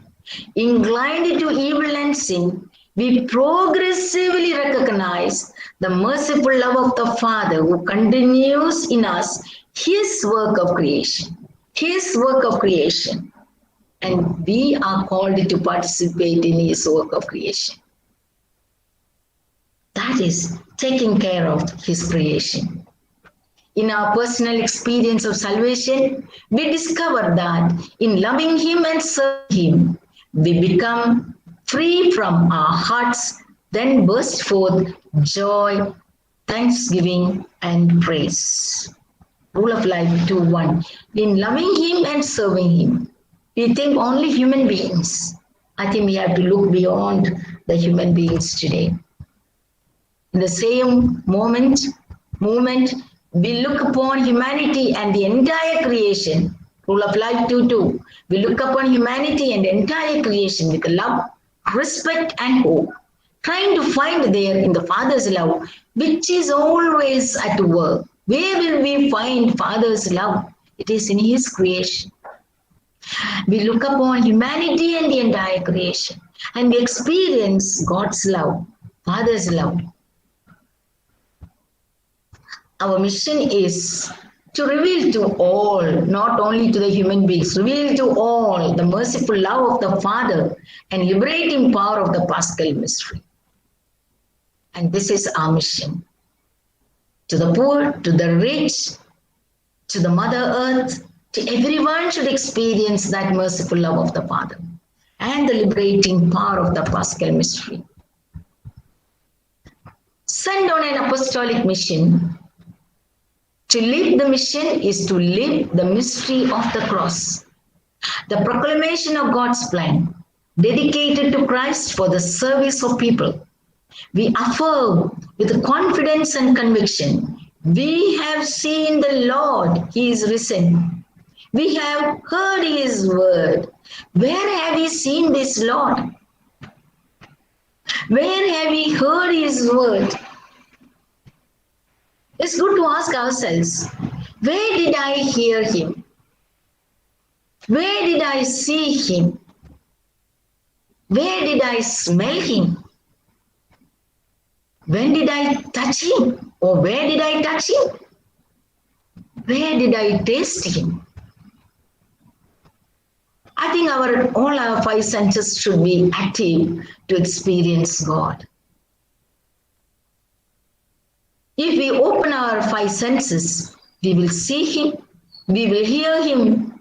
inclined to evil and sin, we progressively recognize the merciful love of the Father who continues in us his work of creation. His work of creation. And we are called to participate in his work of creation. That is taking care of his creation. In our personal experience of salvation, we discover that in loving him and serving him, we become free from our hearts, then burst forth joy, thanksgiving, and praise. Rule of life 2:1. In loving him and serving him, we think only human beings. I think we have to look beyond the human beings today. In the same moment, we look upon humanity and the entire creation. Rule of life 2:2. We look upon humanity and entire creation with love, respect, and hope, trying to find there in the Father's love, which is always at work. Where will we find Father's love? It is in His creation. We look upon humanity and the entire creation, and we experience God's love, Father's love. Our mission is to reveal to all, not only to the human beings, reveal to all the merciful love of the Father and liberating power of the Paschal mystery. And this is our mission. To the poor, to the rich, to the Mother Earth, to everyone should experience that merciful love of the Father and the liberating power of the Paschal mystery. Sent on an apostolic mission. To live the mission is to live the mystery of the cross, the proclamation of God's plan, dedicated to Christ for the service of people. We affirm with confidence and conviction, we have seen the Lord, He is risen. We have heard His word. Where have we seen this Lord? Where have we heard His word? It's good to ask ourselves, where did I hear Him? Where did I see Him? Where did I smell Him? When did I touch Him? Or where did I touch Him? Where did I taste Him? I think all our five senses should be active to experience God. If we open our five senses, we will see Him, we will hear Him,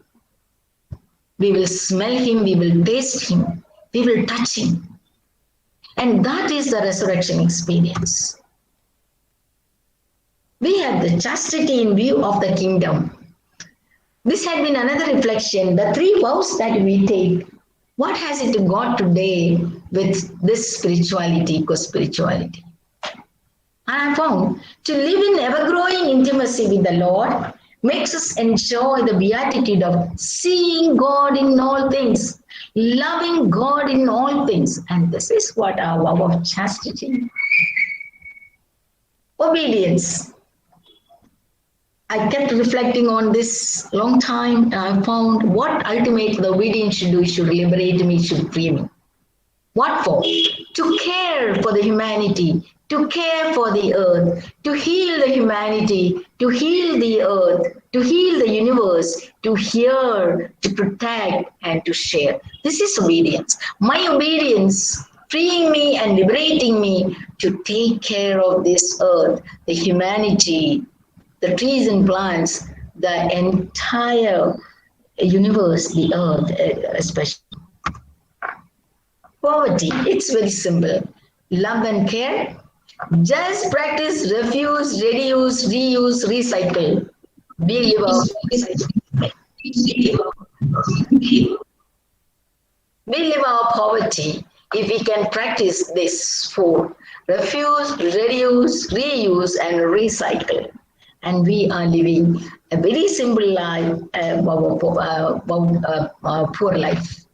we will smell Him, we will taste Him, we will touch Him. And that is the resurrection experience. We have the chastity in view of the kingdom. This had been another reflection. The three vows that we take, what has it got today with this spirituality, co-spirituality? I found to live in ever-growing intimacy with the Lord makes us enjoy the beatitude of seeing God in all things, loving God in all things. And this is what our vow of chastity. Obedience. I kept reflecting on this long time, and I found what ultimate the obedience should do, should liberate me, should free me. What for? To care for the humanity, to care for the earth, to heal the humanity, to heal the earth, to heal the universe, to hear, to protect, and to share. This is obedience. My obedience, freeing me and liberating me to take care of this earth, the humanity, the trees and plants, the entire universe, the earth especially. Poverty, it's very simple. Love and care. Just practice refuse, reduce, reuse, recycle. We live our poverty if we can practice this four: refuse, reduce, reuse, and recycle. And we are living a very simple life, poor life.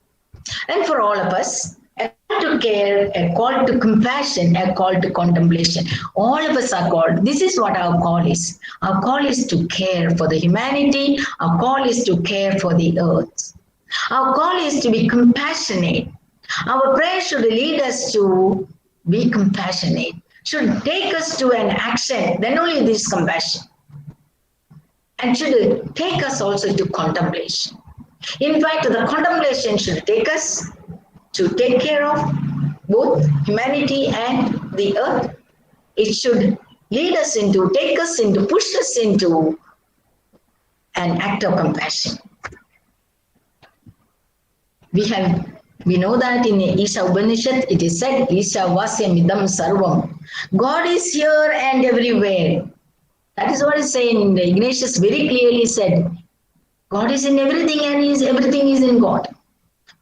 And for all of us, a call to care, a call to compassion, a call to contemplation. All of us are called. This is what our call is. Our call is to care for the humanity. Our call is to care for the earth. Our call is to be compassionate. Our prayer should lead us to be compassionate, should take us to an action, then only this compassion. And should take us also to contemplation. In fact, the contemplation should take us to take care of both humanity and the earth. It should lead us into, take us into, push us into an act of compassion. We know that in Isha Upanishad, it is said, Isha Vasyam Idam Sarvam. God is here and everywhere. That is what is saying. Ignatius very clearly said, God is in everything and everything is in God.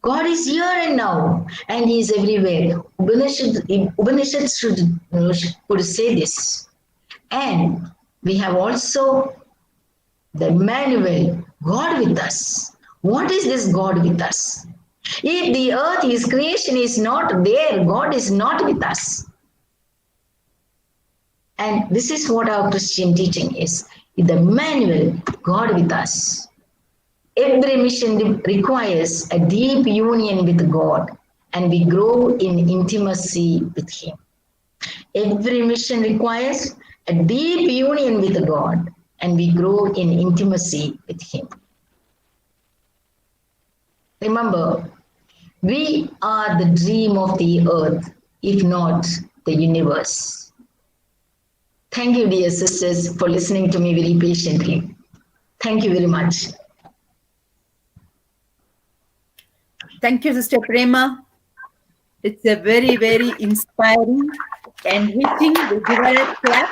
God is here and now and He is everywhere. Upanishad could say this. And we have also the Emmanuel, God with us, What is this God with us? If the earth, His creation is not there, God is not with us. And this is what our Christian teaching is. The manual, God with us. Every mission requires a deep union with God, and we grow in intimacy with Him. Every mission requires a deep union with God, and we grow in intimacy with Him. Remember, we are the dream of the earth, if not the universe. Thank you, dear sisters, for listening to me very patiently. Thank you very much. Thank you, Sister Prema. It's a very, very inspiring and hitting. We give her a clap.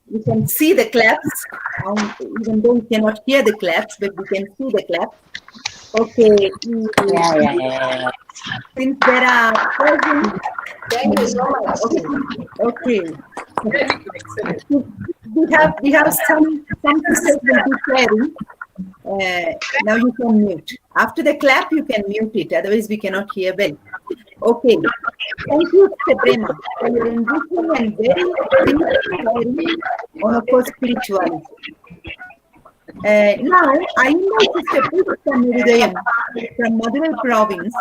We can see the claps, even though we cannot hear the claps, but we can see the claps. Okay. Yeah. Since there are persons, Thank you so much. okay. We have some sisters will be sharing. Now you can mute. After the clap, you can mute it. Otherwise, we cannot hear well. Okay. Thank you, Sister Prema, for your enriching and very inspiring on, of course, spirituality. Now, I invite Sister Prema from Madurai province,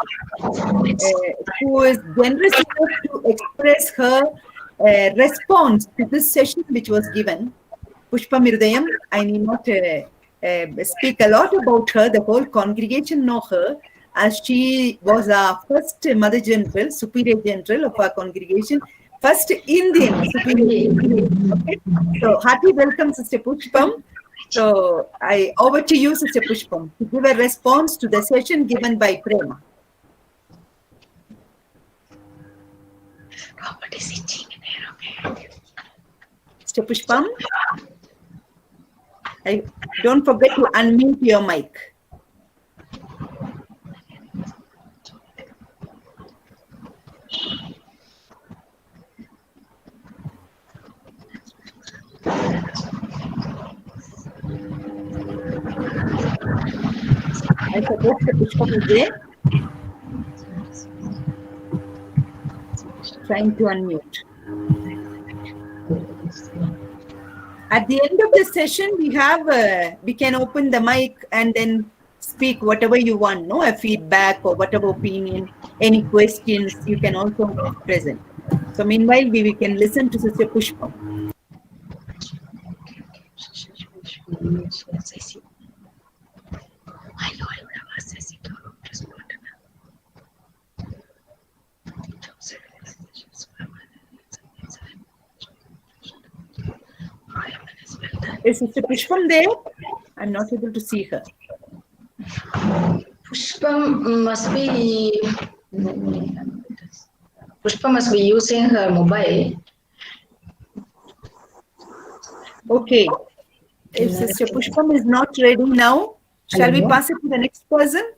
who is generous enough to express her response to this session which was given. Pushpa Mirudayam, I need not speak a lot about her. The whole congregation know her, as she was our first Mother General, Superior General of our congregation, first Indian Superior General. Okay? So, hearty welcome, Sister Pushpam. So, over to you, Sister Pushpam, to give a response to the session given by Prema. Robert is itching in here. Sister Pushpam, don't forget to unmute your mic. I suppose the Pushpam is there. Trying to unmute. At the end of the session, we can open the mic and then speak whatever you want, no? A feedback or whatever opinion, any questions, you can also present. So meanwhile, we can listen to Sister Pushpa. Is Sister Pushpam there? I'm not able to see her. Pushpa must be using her mobile. Okay. If Sister Pushpam is not ready now, shall we pass it to the next person?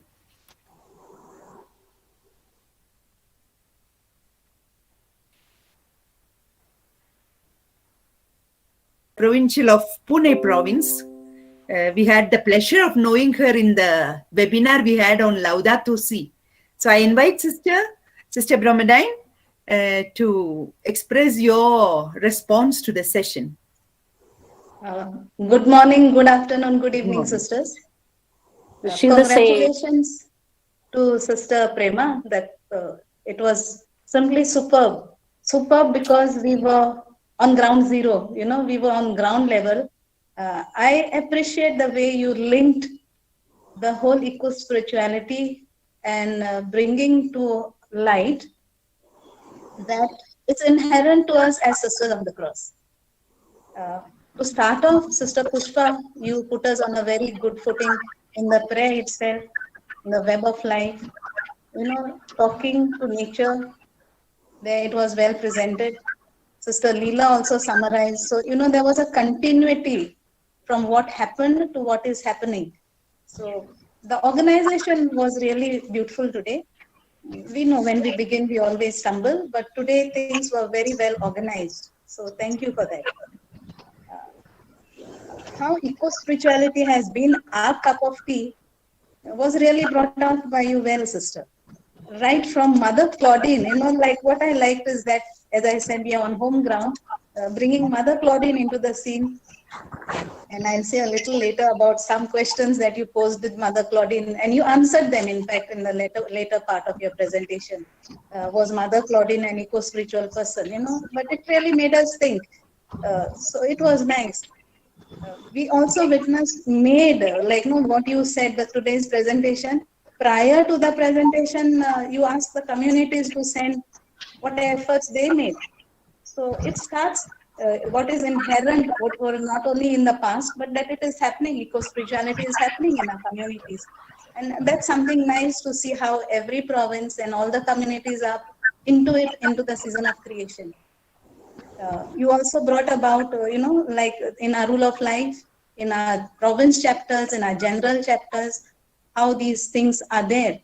Provincial of Pune province. We had the pleasure of knowing her in the webinar we had on Laudato Si. So I invite Sister Brahmadine to express your response to the session. Good morning, good afternoon, good evening, sisters. Congratulations to Sister Prema that it was simply superb. Superb because we were on ground zero, we were on ground level. I appreciate the way you linked the whole eco-spirituality and bringing to light that it's inherent to us as Sisters of the Cross. To start off, Sister Pushpa, you put us on a very good footing in the prayer itself, in the web of life, talking to nature. There it was well presented. Sister Leela also summarized. So, there was a continuity from what happened to what is happening. So, the organization was really beautiful today. We know when we begin, we always stumble, but today things were very well organized. So, thank you for that. How eco-spirituality has been our cup of tea was really brought out by you well, sister. Right from Mother Claudine, like what I liked is that, as I said, we are on home ground, bringing Mother Claudine into the scene. And I'll say a little later about some questions that you posed with Mother Claudine, and you answered them, in fact, in the later part of your presentation. Was Mother Claudine an eco-spiritual person, but it really made us think. So it was nice. We also witnessed what you said, that today's presentation, prior to the presentation, you asked the communities to send what efforts they made. So it starts what is inherent, what were not only in the past, but that it is happening, eco-spirituality is happening in our communities. And that's something nice to see how every province and all the communities are into it, into the season of creation. You also brought about, like in our rule of life, in our province chapters, in our general chapters, how these things are there.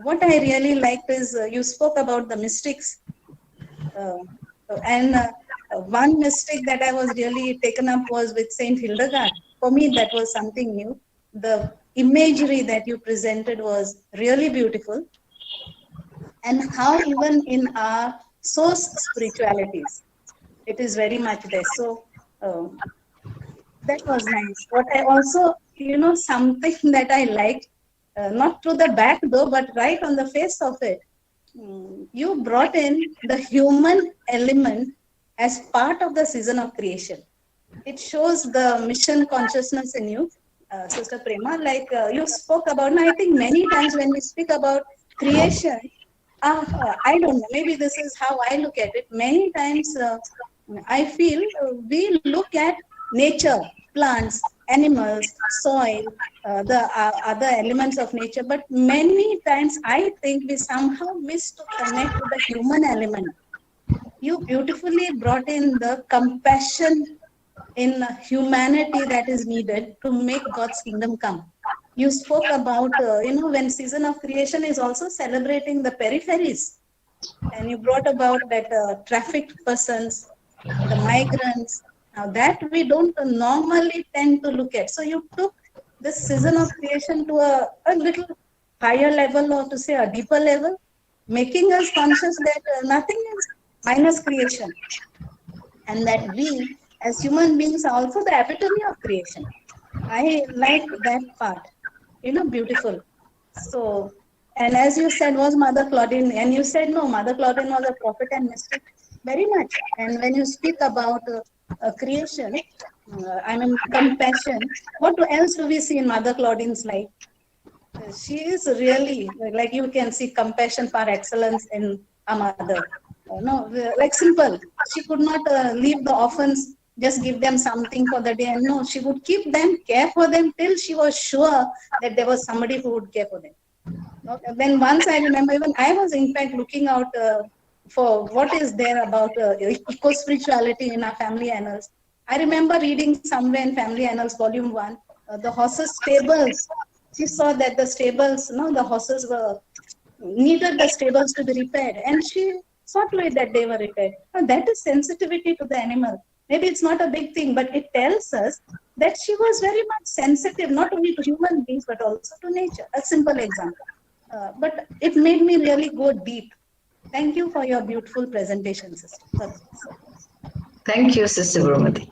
What I really liked is you spoke about the mystics. And one mistake that I was really taken up was with Saint Hildegard. For me, that was something new. The imagery that you presented was really beautiful. And how even in our source spiritualities, it is very much there. So that was nice. What I also, something that I liked, not through the back door, but right on the face of it, you brought in the human element as part of the season of creation. It shows the mission consciousness in you, Sister Prema. Like you spoke about, and I think many times when we speak about creation, I don't know, maybe this is how I look at it. Many times I feel we look at nature, plants, animals, soil, the other elements of nature, but many times I think we somehow miss to connect to the human element. You beautifully brought in the compassion in humanity that is needed to make God's kingdom come. You spoke about, when season of creation is also celebrating the peripheries, and you brought about that trafficked persons, the migrants. Now that we don't normally tend to look at. So you took this season of creation to a little higher level, or to say a deeper level, making us conscious that nothing is minus creation, and that we as human beings are also the epitome of creation. I liked that part, beautiful. So, and as you said, was Mother Claudine, and you said no, Mother Claudine was a prophet and mystic, very much. And when you speak about creation, compassion, what else do we see in Mother Claudine's life? She is really, like you can see compassion par excellence in a mother. Like simple. She could not leave the orphans, just give them something for the day. And no, she would keep them, care for them till she was sure that there was somebody who would care for them. Then once I remember, even I was in fact looking out for what is there about eco-spirituality in our family annals. I remember reading somewhere in Family Annals, Volume 1, the horses' stables. She saw that the stables, the horses needed the stables to be repaired, and she saw to it that they were repaired. Now, that is sensitivity to the animal. Maybe it's not a big thing, but it tells us that she was very much sensitive, not only to human beings, but also to nature. A simple example. But it made me really go deep. Thank you for your beautiful presentation, sister. Thank you, Sister Brahmati.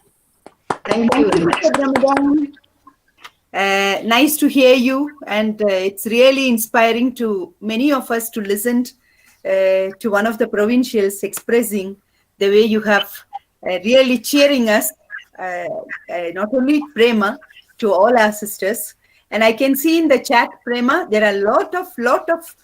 Thank you very much. Nice to hear you, and it's really inspiring to many of us to listen to one of the provincials expressing the way you have really cheering us, not only Prema, to all our sisters. And I can see in the chat, Prema, there are a lot of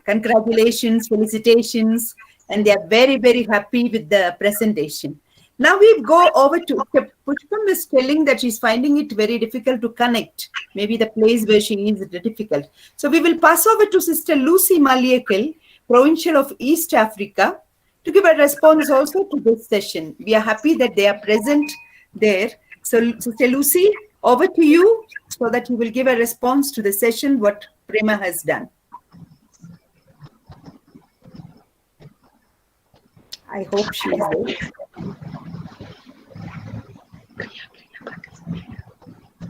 congratulations, felicitations, and they are very, very happy with the presentation. Now we go over to Pushpam is telling that she's finding it very difficult to connect. Maybe the place where she is difficult. So we will pass over to Sister Lucy Maliekal, Provincial of East Africa, to give a response also to this session. We are happy that they are present there. So Sister Lucy, over to you so that you will give a response to the session, what Prema has done. I hope she is there.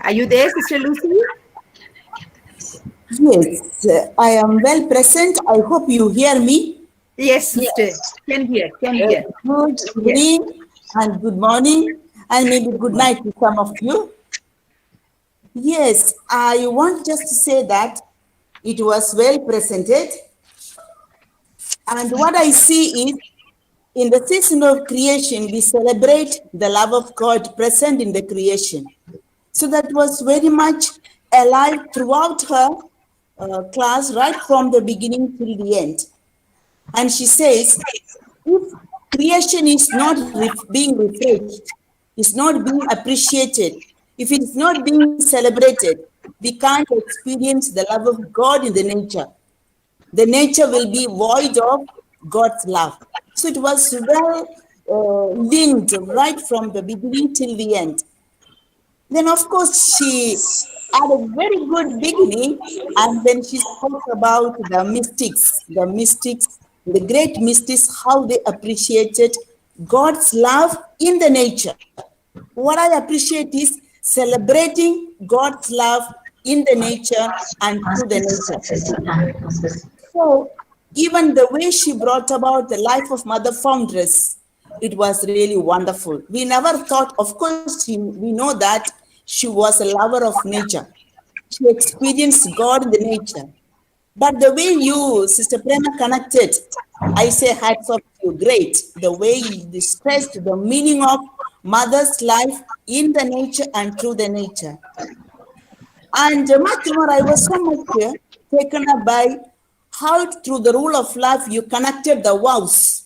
Are you there, Sister Lucy? Yes, I am well present. I hope you hear me. Yes, sister. Can hear, can hear. Good Yes. evening and good morning and maybe good night to some of you. Yes, I want just to say that it was well presented. And what I see is in the season of creation, we celebrate the love of God present in the creation. So that was very much alive throughout her class, right from the beginning till the end. And she says, if creation is not being refreshed, is not being appreciated, if it is not being celebrated, we can't experience the love of God in the nature. The nature will be void of God's love. So it was well linked right from the beginning till the end. Then, of course, she had a very good beginning, and then she spoke about the mystics, the great mystics, how they appreciated God's love in the nature. What I appreciate is celebrating God's love in the nature and through the nature. So, even the way she brought about the life of Mother Foundress, it was really wonderful. We never thought, of course, we know that she was a lover of nature. She experienced God in the nature. But the way you, Sister Prema, connected, I say hats off to you. Great. The way you stressed the meaning of mother's life in the nature and through the nature. And much more, I was so much taken up by how through the rule of life you connected the vows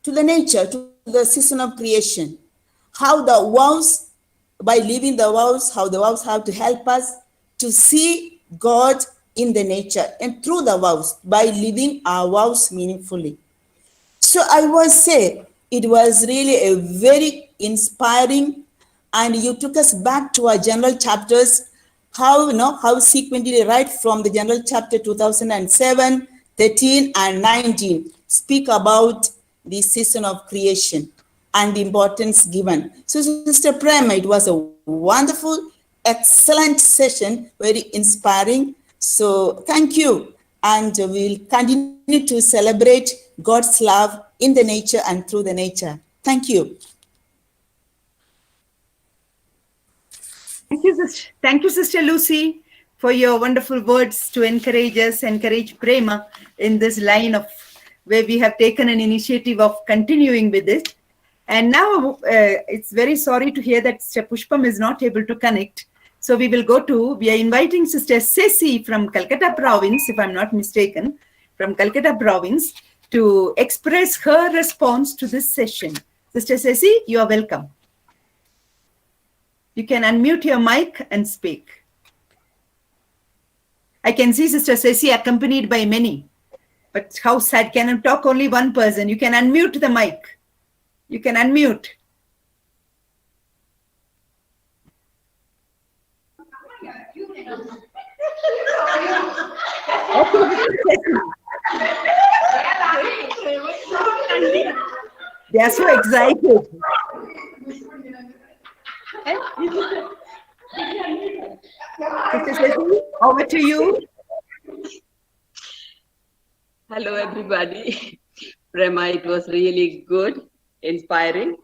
to the nature, to the season of creation. How the vows, by living the vows, how the vows have to help us to see God in the nature and through the vows, by living our vows meaningfully. So I will say it was really a very inspiring, and you took us back to our general chapters, how sequentially right from the general chapter 2007, 13 and 19 speak about the season of creation and the importance given. So Sister Prema, it was a wonderful, excellent session, very inspiring. So thank you. And we'll continue to celebrate God's love in the nature and through the nature. Thank you. Thank you, Sister Lucy, for your wonderful words to encourage us, encourage Prema in this line of where we have taken an initiative of continuing with it. And now it's very sorry to hear that Sister Pushpam is not able to connect. So we are inviting Sister Ceci from Calcutta province, if I'm not mistaken, from Calcutta province, to express her response to this session. Sister Ceci, you are welcome. You can unmute your mic and speak. I can see Sister Ceci accompanied by many, but how sad, can talk only one person. You can unmute the mic. You can unmute. They are so excited. Sister Ceci, over to you. Hello, everybody. Prema, it was really good, inspiring.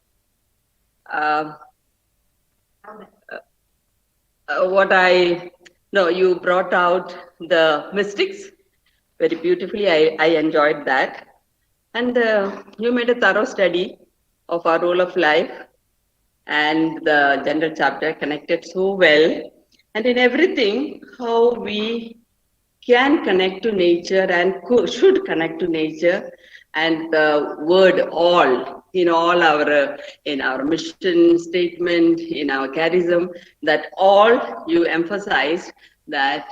You brought out the mystics very beautifully. I enjoyed that. And you made a thorough study of our role of life, and the general chapter connected so well. And in everything, how we can connect to nature and should connect to nature, and the word all in all our in our mission statement, in our charism, that all you emphasized that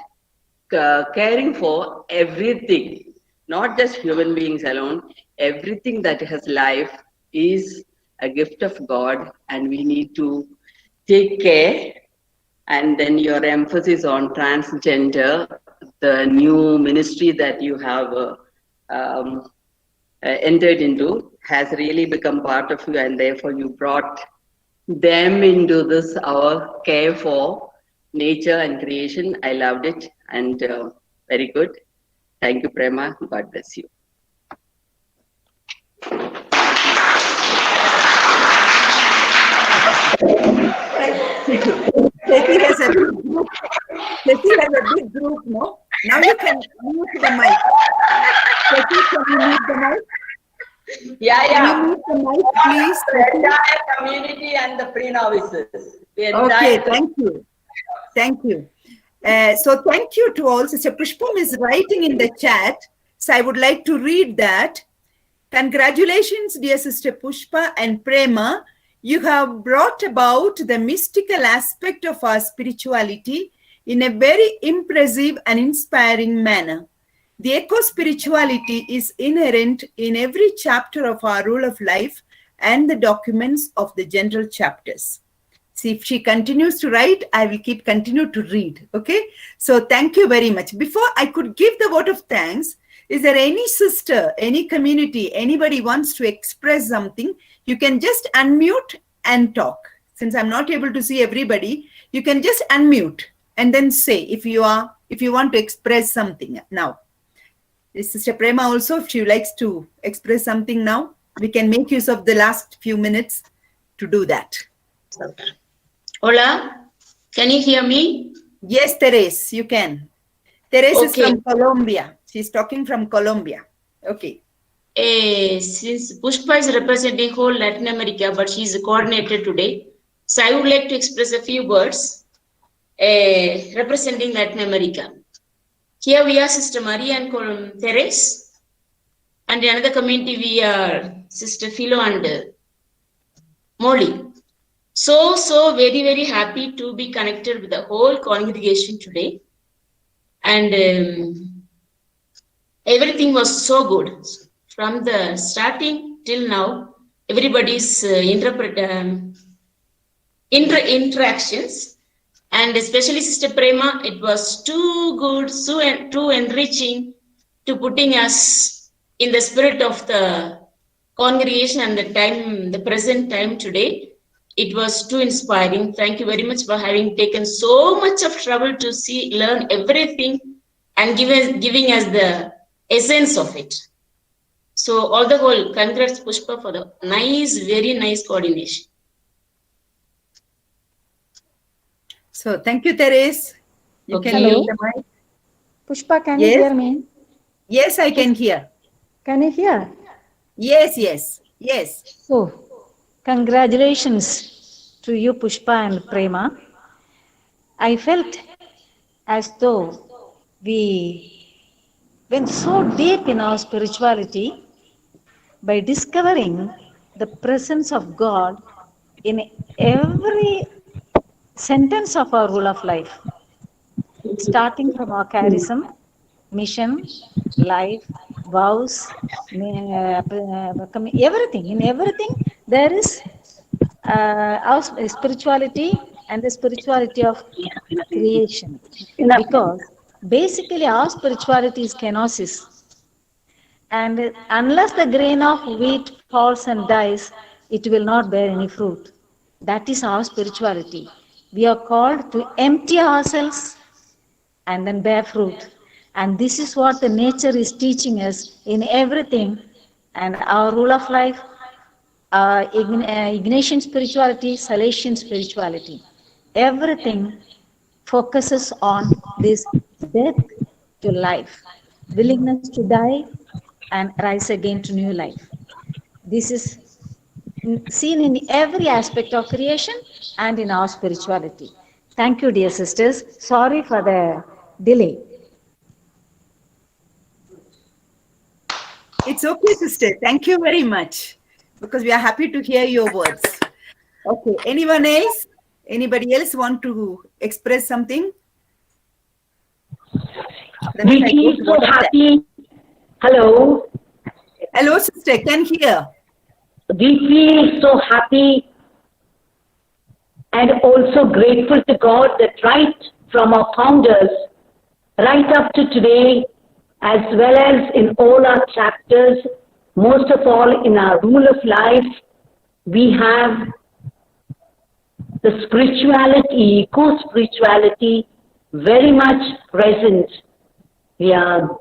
caring for everything, not just human beings alone, everything that has life is a gift of God, and we need to take care. And then your emphasis on transgender, the new ministry that you have entered into, has really become part of you, and therefore you brought them into this, our care for nature and creation. I loved it. And Very good. Thank you, Prema. God bless you. Ceci has a big group. Ceci has a big group, no? Now you can mute the mic. Ceci, can you mute the mic? Yeah, Can you mute the mic, please? The entire community and the pre-novices. Okay, thank you. Thank you. So thank you to all. Sister Pushpam is writing in the chat. So I would like to read that. Congratulations, dear Sister Pushpa and Prema. You have brought about the mystical aspect of our spirituality in a very impressive and inspiring manner. The eco-spirituality is inherent in every chapter of our rule of life and the documents of the general chapters. See, if she continues to write, I will continue to read. Okay. So thank you very much. Before I could give the vote of thanks, is there any sister, any community, anybody wants to express something? You can just unmute and talk. Since I'm not able to see everybody, you can just unmute and then say if you want to express something now. Sister Prema also, if she likes to express something now, we can make use of the last few minutes to do that. Hola, can you hear me? Yes, Therese, you can. Therese is Okay. from Colombia. She's talking from Colombia. Okay. Since Pushpa is representing whole Latin America, but she is a coordinator today, so I would like to express a few words representing Latin America. Here we are Sister Maria and Therese, and another community we are Sister Philo and Molly. So very, very happy to be connected with the whole congregation today. And everything was so good. From the starting till now, everybody's interactions, and especially Sister Prema, it was too good, too enriching to putting us in the spirit of the congregation and the present time today. It was too inspiring. Thank you very much for having taken so much of trouble to learn everything and giving us the essence of it. So all the whole, congrats Pushpa for the very nice coordination. So thank you, Therese. You Okay. can use the mic. Pushpa, can Yes? you hear me? Yes, I can hear. Can you hear? Yes. So, congratulations to you, Pushpa and Prema. I felt as though we went so deep in our spirituality by discovering the presence of God in every sentence of our rule of life, starting from our charism, mission, life, vows, everything. In everything, there is our spirituality and the spirituality of creation. Because basically our spirituality is kenosis. And unless the grain of wheat falls and dies, it will not bear any fruit. That is our spirituality. We are called to empty ourselves and then bear fruit. And this is what the nature is teaching us in everything. And our rule of life, Ignatian spirituality, Salesian spirituality, everything focuses on this death to life, willingness to die and rise again to new life. This is seen in every aspect of creation and in our spirituality. Thank you, dear sisters. Sorry for the delay. It's okay, sister. Thank you very much. Because we are happy to hear your words. Okay. Anyone else? Anybody else want to express something? We feel so happy. Hello. Hello, sister. Can hear. We feel so happy and also grateful to God that right from our founders, right up to today, as well as in all our chapters, most of all in our rule of life, we have the spirituality, eco-spirituality very much present. We are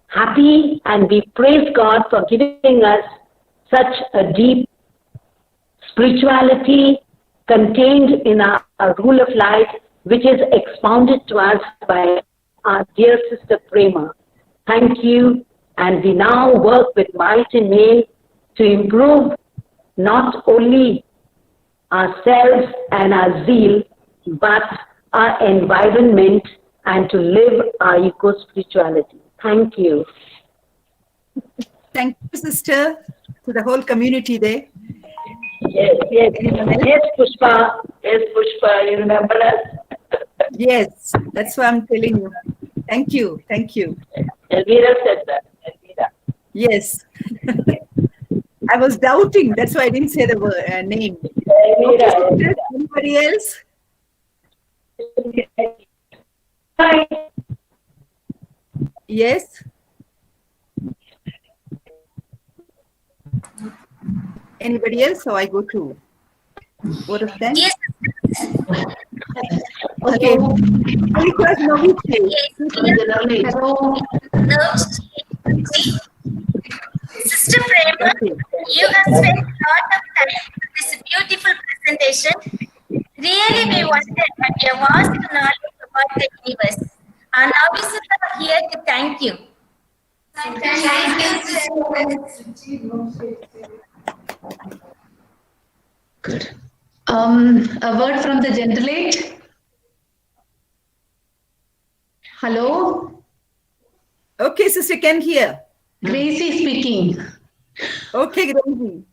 happy and we praise God for giving us such a deep spirituality contained in our rule of life, which is expounded to us by our dear sister Prema. Thank you, and we now work with might and main to improve not only ourselves and our zeal, but our environment and to live our eco-spirituality. Thank you. Thank you, sister, to the whole community there. Yes, Pushpa. Yes, Pushpa, you remember us? Yes, that's what I'm telling you. Thank you. Thank you. Elvira said that. Elvira. Yes. I was doubting. That's why I didn't say the word, name. Elvira. Okay, sister, anybody else? Hi. Yes. Anybody else? So I go to both of them. Yes. Okay. Because no, Sister Prema, you have spent a lot of time on this beautiful presentation. Really, we wonder at your vast knowledge about the universe. And now we are here to thank you. Good. A word from the generate. Hello? Okay, sister, can hear. Gracie speaking. Okay, Gracie.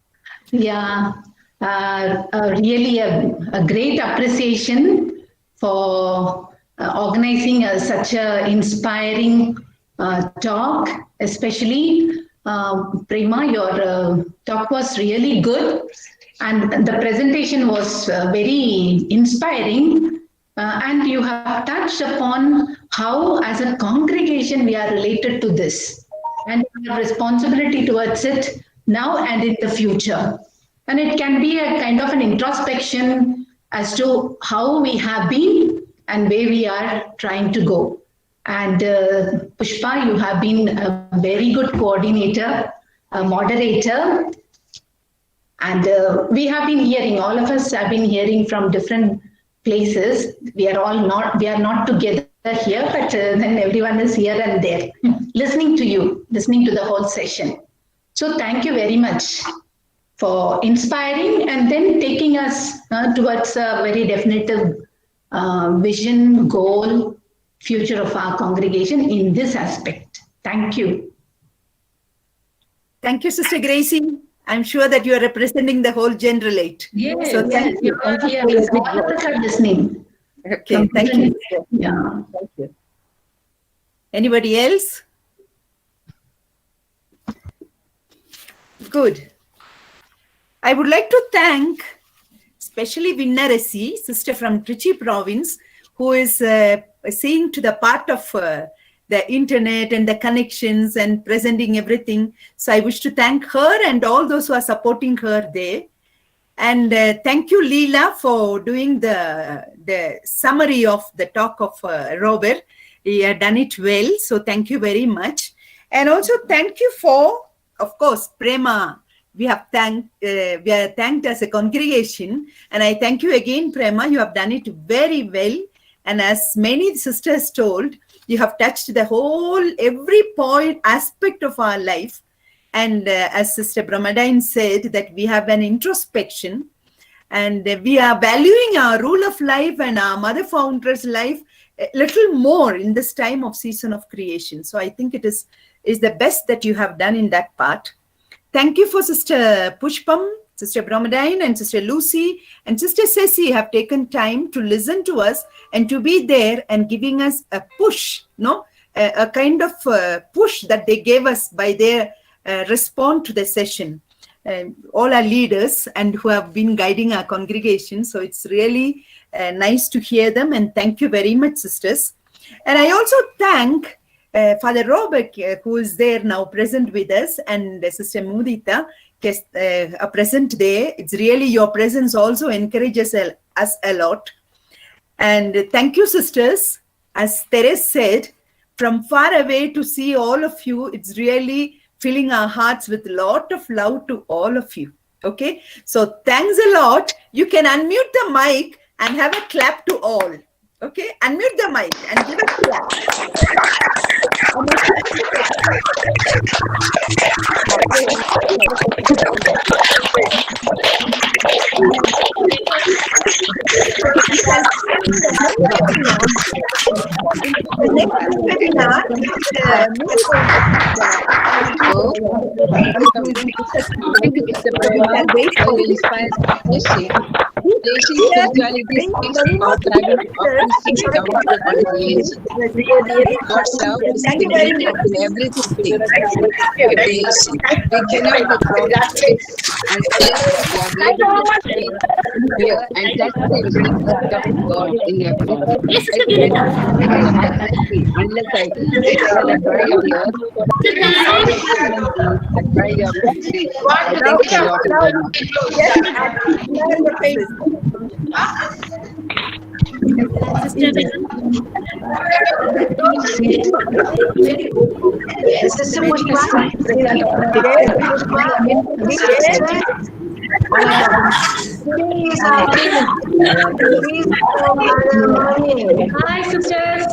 Yeah, really a great appreciation for organizing such a inspiring talk, especially Prema, your talk was really good and the presentation was very inspiring and you have touched upon how as a congregation we are related to this and our responsibility towards it now and in the future. And it can be a kind of an introspection as to how we have been and where we are trying to go. And Pushpa, you have been a very good coordinator, a moderator. And we have been hearing, all of us have been hearing from different places. We are not together here, but then everyone is here and there, listening to you, listening to the whole session. So thank you very much for inspiring and then taking us towards a very definitive vision, goal, future of our congregation in this aspect. Thank you. Thank you, Sister Gracie. I'm sure that you are representing the whole generalate. Yes, so thank you. All of us are listening. Okay, thank you. Yeah. Thank you. Anybody else? Good. I would like to thank especially Vinnarasi, sister from Trichy province, who is seeing to the part of the internet and the connections and presenting everything. So I wish to thank her and all those who are supporting her there. And thank you, Leela, for doing the summary of the talk of Robert. You have done it well. So thank you very much. And also thank you for, of course, Prema. We are thanked as a congregation. And I thank you again, Prema. You have done it very well. And as many sisters told, you have touched the whole, every point, aspect of our life. And as Sister Brahmadine said, that we have an introspection and we are valuing our rule of life and our Mother Founder's life a little more in this time of season of creation. So I think it is the best that you have done in that part. Thank you for Sister Pushpam, Sister Brahmadine and Sister Lucy and Sister Ceci have taken time to listen to us and to be there and giving us a push, a kind of push that they gave us by their respond to the session. All our leaders and who have been guiding our congregation. So it's really nice to hear them and thank you very much, sisters. And I also thank Father Robert, who is there now present with us, and Sister Mudita are present there. It's really your presence also encourages us a lot. And thank you, sisters. As Teres said, from far away to see all of you. It's really filling our hearts with a lot of love to all of you. Okay, so thanks a lot. You can unmute the mic and have a clap to all. Okay, unmute the mic and give a clap. Mr. Prema, I will inspire Daisy. Daisy spirituality speaks about having optimistic outlook on reality. God's love is significant in everything. Daisy, we cannot be prophetic until we are able to see, hear, and touch the infinite of God in everything. I cannot be unless I see the dry of the earth and all the human beings, the dry of the sea. Thanks a lot, everyone. Hi, sisters.